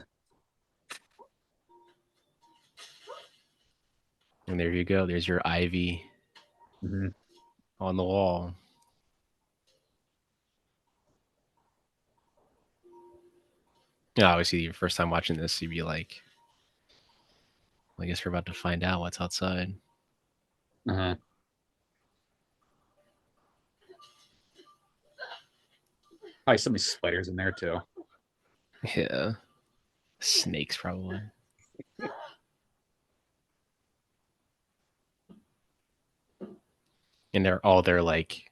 And there you go. There's your ivy on the wall. Yeah, obviously, your first time watching this, you'd be like, I guess we're about to find out what's outside. Uh-huh. Probably so many spiders in there too. Yeah. Snakes, probably. And they're like,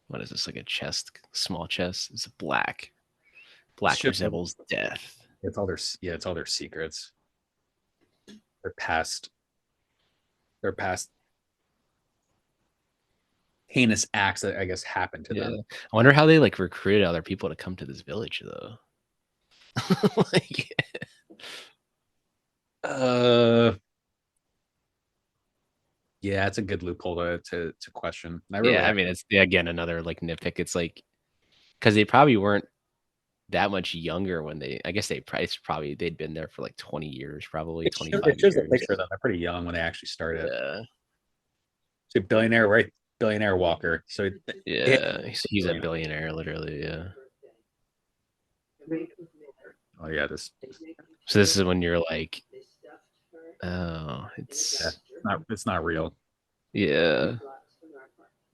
what is this? Like a chest, small chest. It's black. Black Sure. resembles death. It's all their secrets. Their past heinous acts that I guess happened to them. I wonder how they like recruited other people to come to this village though. Like, yeah, it's a good loophole to question. I mean, it's again another like nitpick. It's like because they probably weren't that much younger when I guess probably they'd been there for like 20 years, probably 25 It shows years. a picture of them. They're pretty young when they actually started. Yeah. So billionaire, right? Billionaire Walker. So yeah, he's a billionaire, literally. Yeah. Oh yeah, this. So this is when you're like, oh, it's not real. Yeah.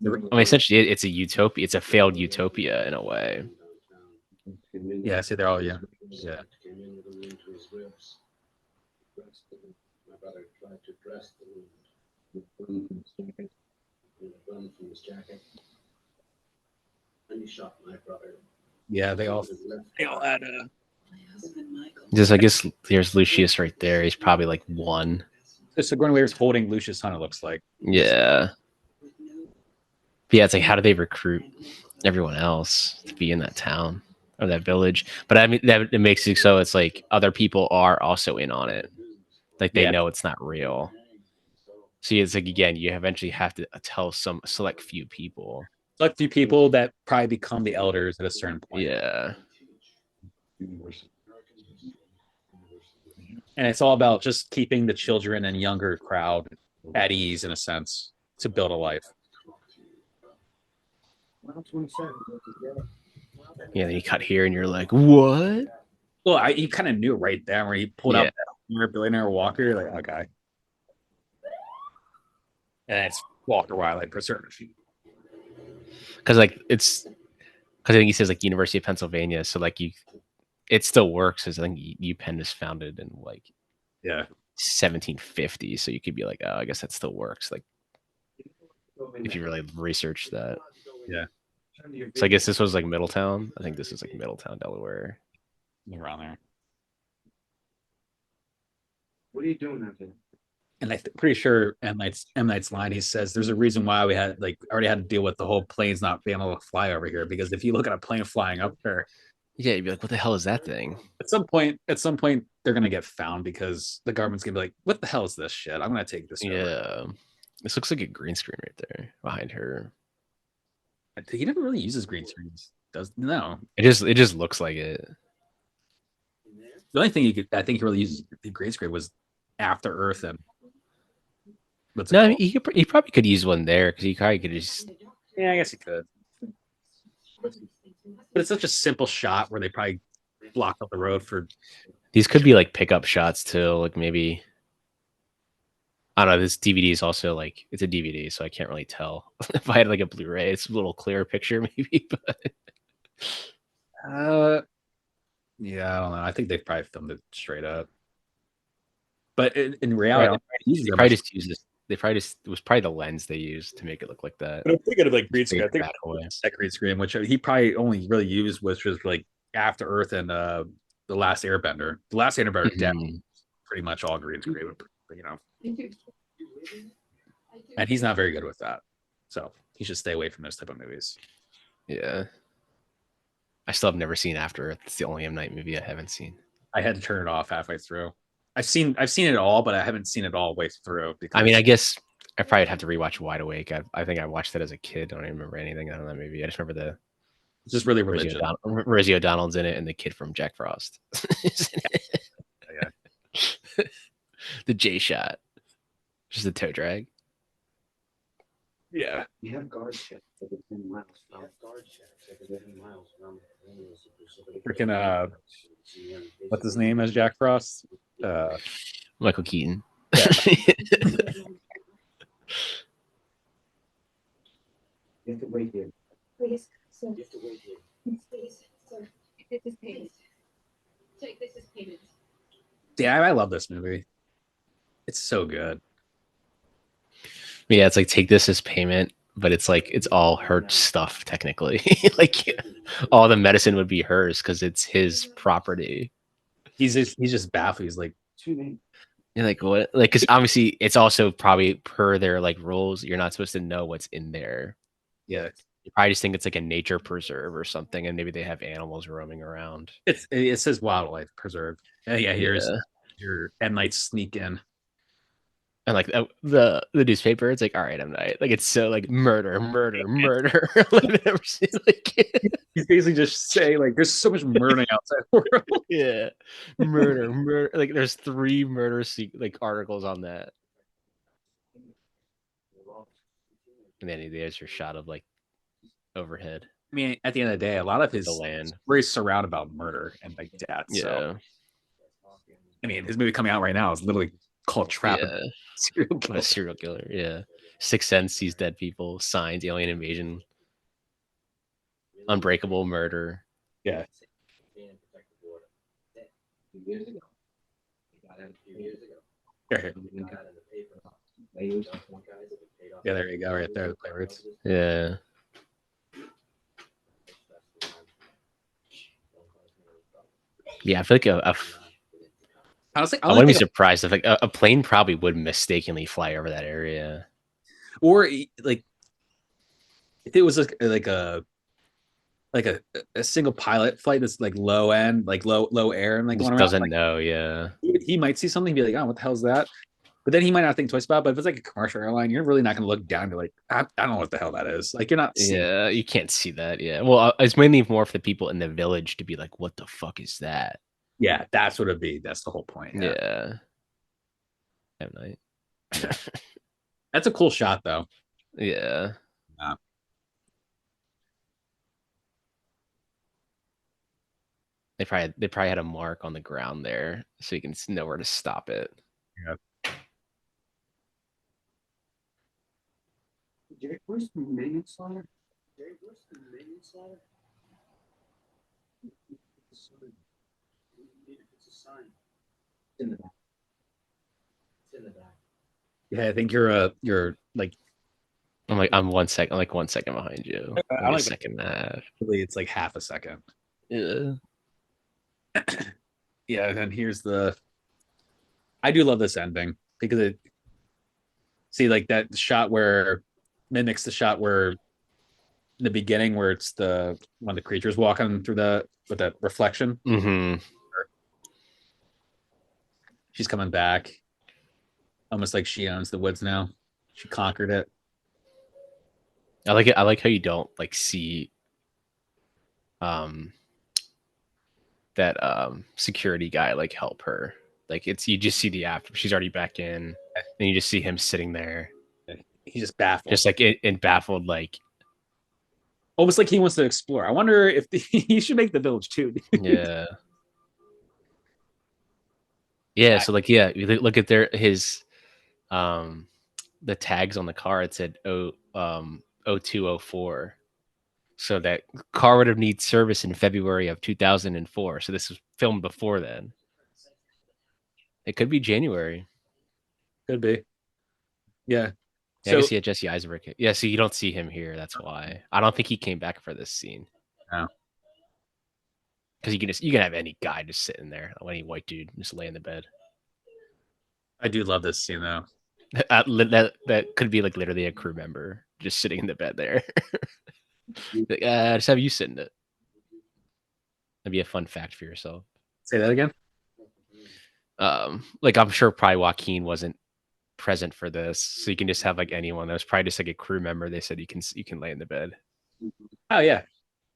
I mean, essentially, it's a utopia. It's a failed utopia in a way. Yeah, see, they're all yeah. Yeah, they all had Just, I guess, here's Lucius right there. He's probably like 1. Sigourney Weaver's holding Lucius Hunt, it looks like. Yeah. But yeah, it's like, how do they recruit everyone else to be in that town or that village? But I mean, that it makes it so it's like other people are also in on it. Like they know it's not real. See, it's like, again, you eventually have to tell some select few people. Select few people that probably become the elders at a certain point. Yeah. And it's all about just keeping the children and younger crowd at ease, in a sense, to build a life. Yeah, then you cut here and you're like, what? Well, you kind of knew right there where he pulled out that billionaire Walker. You're like, okay. And it's Walker Wiley for certain. Because like because I think he says like University of Pennsylvania, so like it still works because I think UPenn was founded in like 1750, so you could be like, oh, I guess that still works. Like if you really research that. Yeah. So I guess this was like Middletown. I think this is like Middletown, Delaware. Around there. What are you doing out there? And pretty sure M Night's line, he says there's a reason why we had already had to deal with the whole planes not being able to fly over here, because if you look at a plane flying up there, Yeah, you'd be like, what the hell is that thing? at some point they're gonna get found because the government's gonna be like, what the hell is this shit? I'm gonna take this over. Yeah. This looks like a green screen right there behind her. He never really uses green screens. Does no. It just looks like it. The only thing I think he really uses the green screen was After Earth and no, I mean, he probably could use one there because he probably could just. Yeah, I guess he could. But it's such a simple shot where they probably blocked up the road for. These could be like pickup shots too, like maybe. I don't know. This DVD is also like it's a DVD, so I can't really tell. If I had like a Blu-ray, it's a little clearer picture, maybe. But yeah, I don't know. I think they probably filmed it straight up. But in reality, they probably just use this. They probably just it was probably the lens they used to make it look like that. But I'm thinking of like green screen. I think that green screen, which he probably only really used, which was like After Earth and the Last Airbender. The Last Airbender, definitely pretty much all green screen, you know. And he's not very good with that, so he should stay away from those type of movies. Yeah, I still have never seen After Earth. It's the only M Night movie I haven't seen. I had to turn it off halfway through. I've seen it all, but I haven't seen it all the way through. I mean, I guess I probably have to rewatch Wide Awake. I think I watched that as a kid. I don't even remember anything on that movie. I just remember the. It's just really religious. Rosie O'Donnell's in it, and the kid from Jack Frost. Yeah. The J shot, just a toe drag. Yeah. You have guard checks every 10 miles. You have guard checks every 10 miles around the freaking what's his name as Jack Frost? Michael Keaton. Yeah. You have to wait here. Please, sir. You have to wait here. Please, sir. This is payment. Take this as payment. Yeah, I love this movie. It's so good. Yeah, it's like take this as payment, but it's like it's all her stuff technically. Like all the medicine would be hers because it's his property. He's just baffled. He's like, you're like what? Like because obviously it's also probably per their like rules. You're not supposed to know what's in there. Yeah, you probably just think it's like a nature preserve or something, and maybe they have animals roaming around. It says wildlife preserve. Yeah, here's your M Night sneak in. And like the newspaper, it's like, all right, I'm Night. Like it's so like murder. I've never seen like he's basically just saying like there's so much murder outside the world. Yeah, murder. Like there's 3 murder like articles on that. And then there's your shot of like overhead. I mean, at the end of the day, a lot of his land very surrounded about murder and like death. Yeah. So, I mean, his movie coming out right now is literally called Trap. Yeah. Serial killer. Yeah. Sixth Sense sees dead people. Signs, alien invasion. Unbreakable murder. Yeah. Here. Yeah, there you go, right there, the playwrights. Yeah. Yeah, I feel like Honestly, I wouldn't be surprised if like a plane probably would mistakenly fly over that area. Or like if it was like a single pilot flight that's like low end, like low air, and like just doesn't know. Yeah, he might see something and be like, "Oh, what the hell is that?" But then he might not think twice about it. But if it's like a commercial airline, you're really not going to look down and be like, I don't know what the hell that is. Like you're not. Yeah, you can't see that. Yeah. Well, it's mainly more for the people in the village to be like, what the fuck is that? Yeah, that's what it'd be. That's the whole point. Yeah. At night. That's a cool shot, though. Yeah. They probably had a mark on the ground there, so you can know where to stop it. Yeah. Jake, where's the maintenance ladder? Jake, where's the maintenance ladder? It's a sign. It's in the back. It's in the back. Yeah, I think you're like. I'm 1 second. I'm like 1 second behind you. I like a second and a half. It's like half a second. Yeah. Yeah, and then here's the. I do love this ending because See, like that shot where mimics the shot where in the beginning where it's the one of the creatures walking through with that reflection. Mm-hmm. She's coming back, almost like she owns the woods now. She conquered it. I like it. I like how you don't like see that security guy like help her. Like it's you just see the after she's already back in, and you just see him sitting there, He's just baffled, just like in baffled, like almost like he wants to explore. I wonder if he should make the village too. yeah, yeah. So like yeah, you look at his the tags on the car. It said 0204. So that car would have needed service in February of 2004. So this was filmed before then. It could be January. Could be. Yeah. Yeah, I guess he had Jesse Eisenberg. Yeah, so you don't see him here. That's why. I don't think he came back for this scene. No. Because you can have any guy just sitting there, any white dude just lay in the bed. I do love this scene though. That could be like literally a crew member just sitting in the bed there. Like, just have you sit in it. That'd be a fun fact for yourself. Say that again. Like I'm sure probably Joaquin wasn't present for this, so you can just have like anyone that was probably just like a crew member. They said you can lay in the bed. Oh yeah,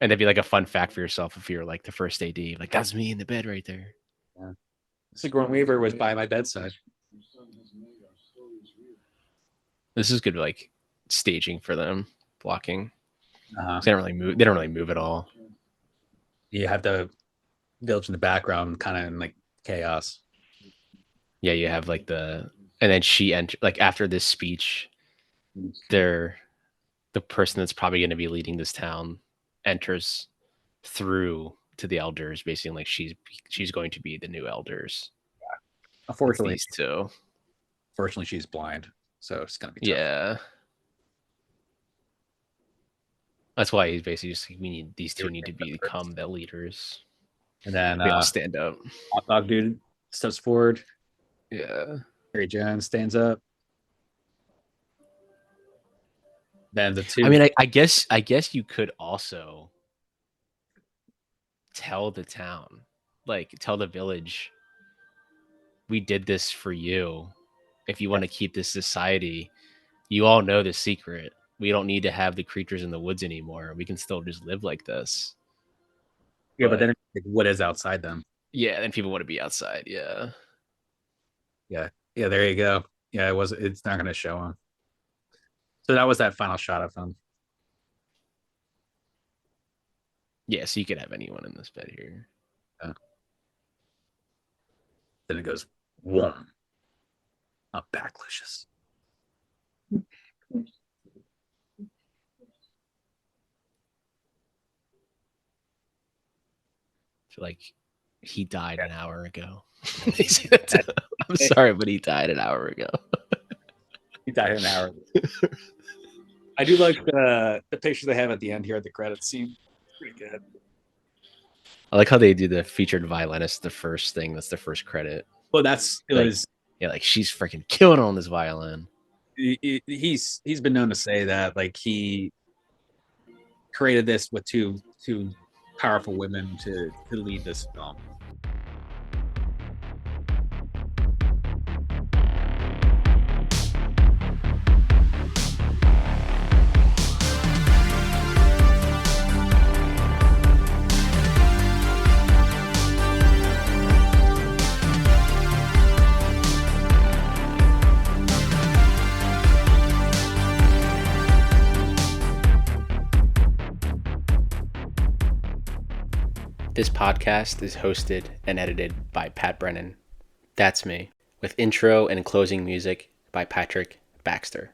and that'd be like a fun fact for yourself if you're like the first AD. Like that's me in the bed right there. Yeah. Sigourney Weaver was by my bedside. This is good like staging for them, blocking. Uh-huh. They don't really move. They don't really move at all. You have the village in the background, kind of in like chaos. Yeah, you have like and then she like after this speech, the person that's probably going to be leading this town enters through to the elders, basically like she's going to be the new elders. Yeah. Unfortunately, these two. Fortunately, she's blind, so it's gonna be tough. Yeah. That's why he's basically just these two need to become the leaders. And then they all stand up. Hot dog dude steps forward. Yeah. Harry Jones stands up. Then the two. I mean, I guess you could also tell the town, like tell the village, we did this for you. If you want to keep this society, you all know the secret. We don't need to have the creatures in the woods anymore. We can still just live like this. Yeah, but then like, what is outside them? Yeah, then people want to be outside. Yeah. Yeah. There you go. Yeah, it's not going to show him. So that was that final shot of him. Yeah, so you could have anyone in this bed here. Yeah. Then it goes one. A backlicious. So like he died an hour ago. I'm sorry, but he died an hour ago. He died an hour ago. I do like the picture they have at the end here at the credits scene. Pretty good. I like how they do the featured violinist, the first thing. That's the first credit. Well, like she's freaking killing on this violin. He's been known to say that like he created this with two powerful women to lead this film. This podcast is hosted and edited by Pat Brennan. That's me, with intro and closing music by Patrick Baxter.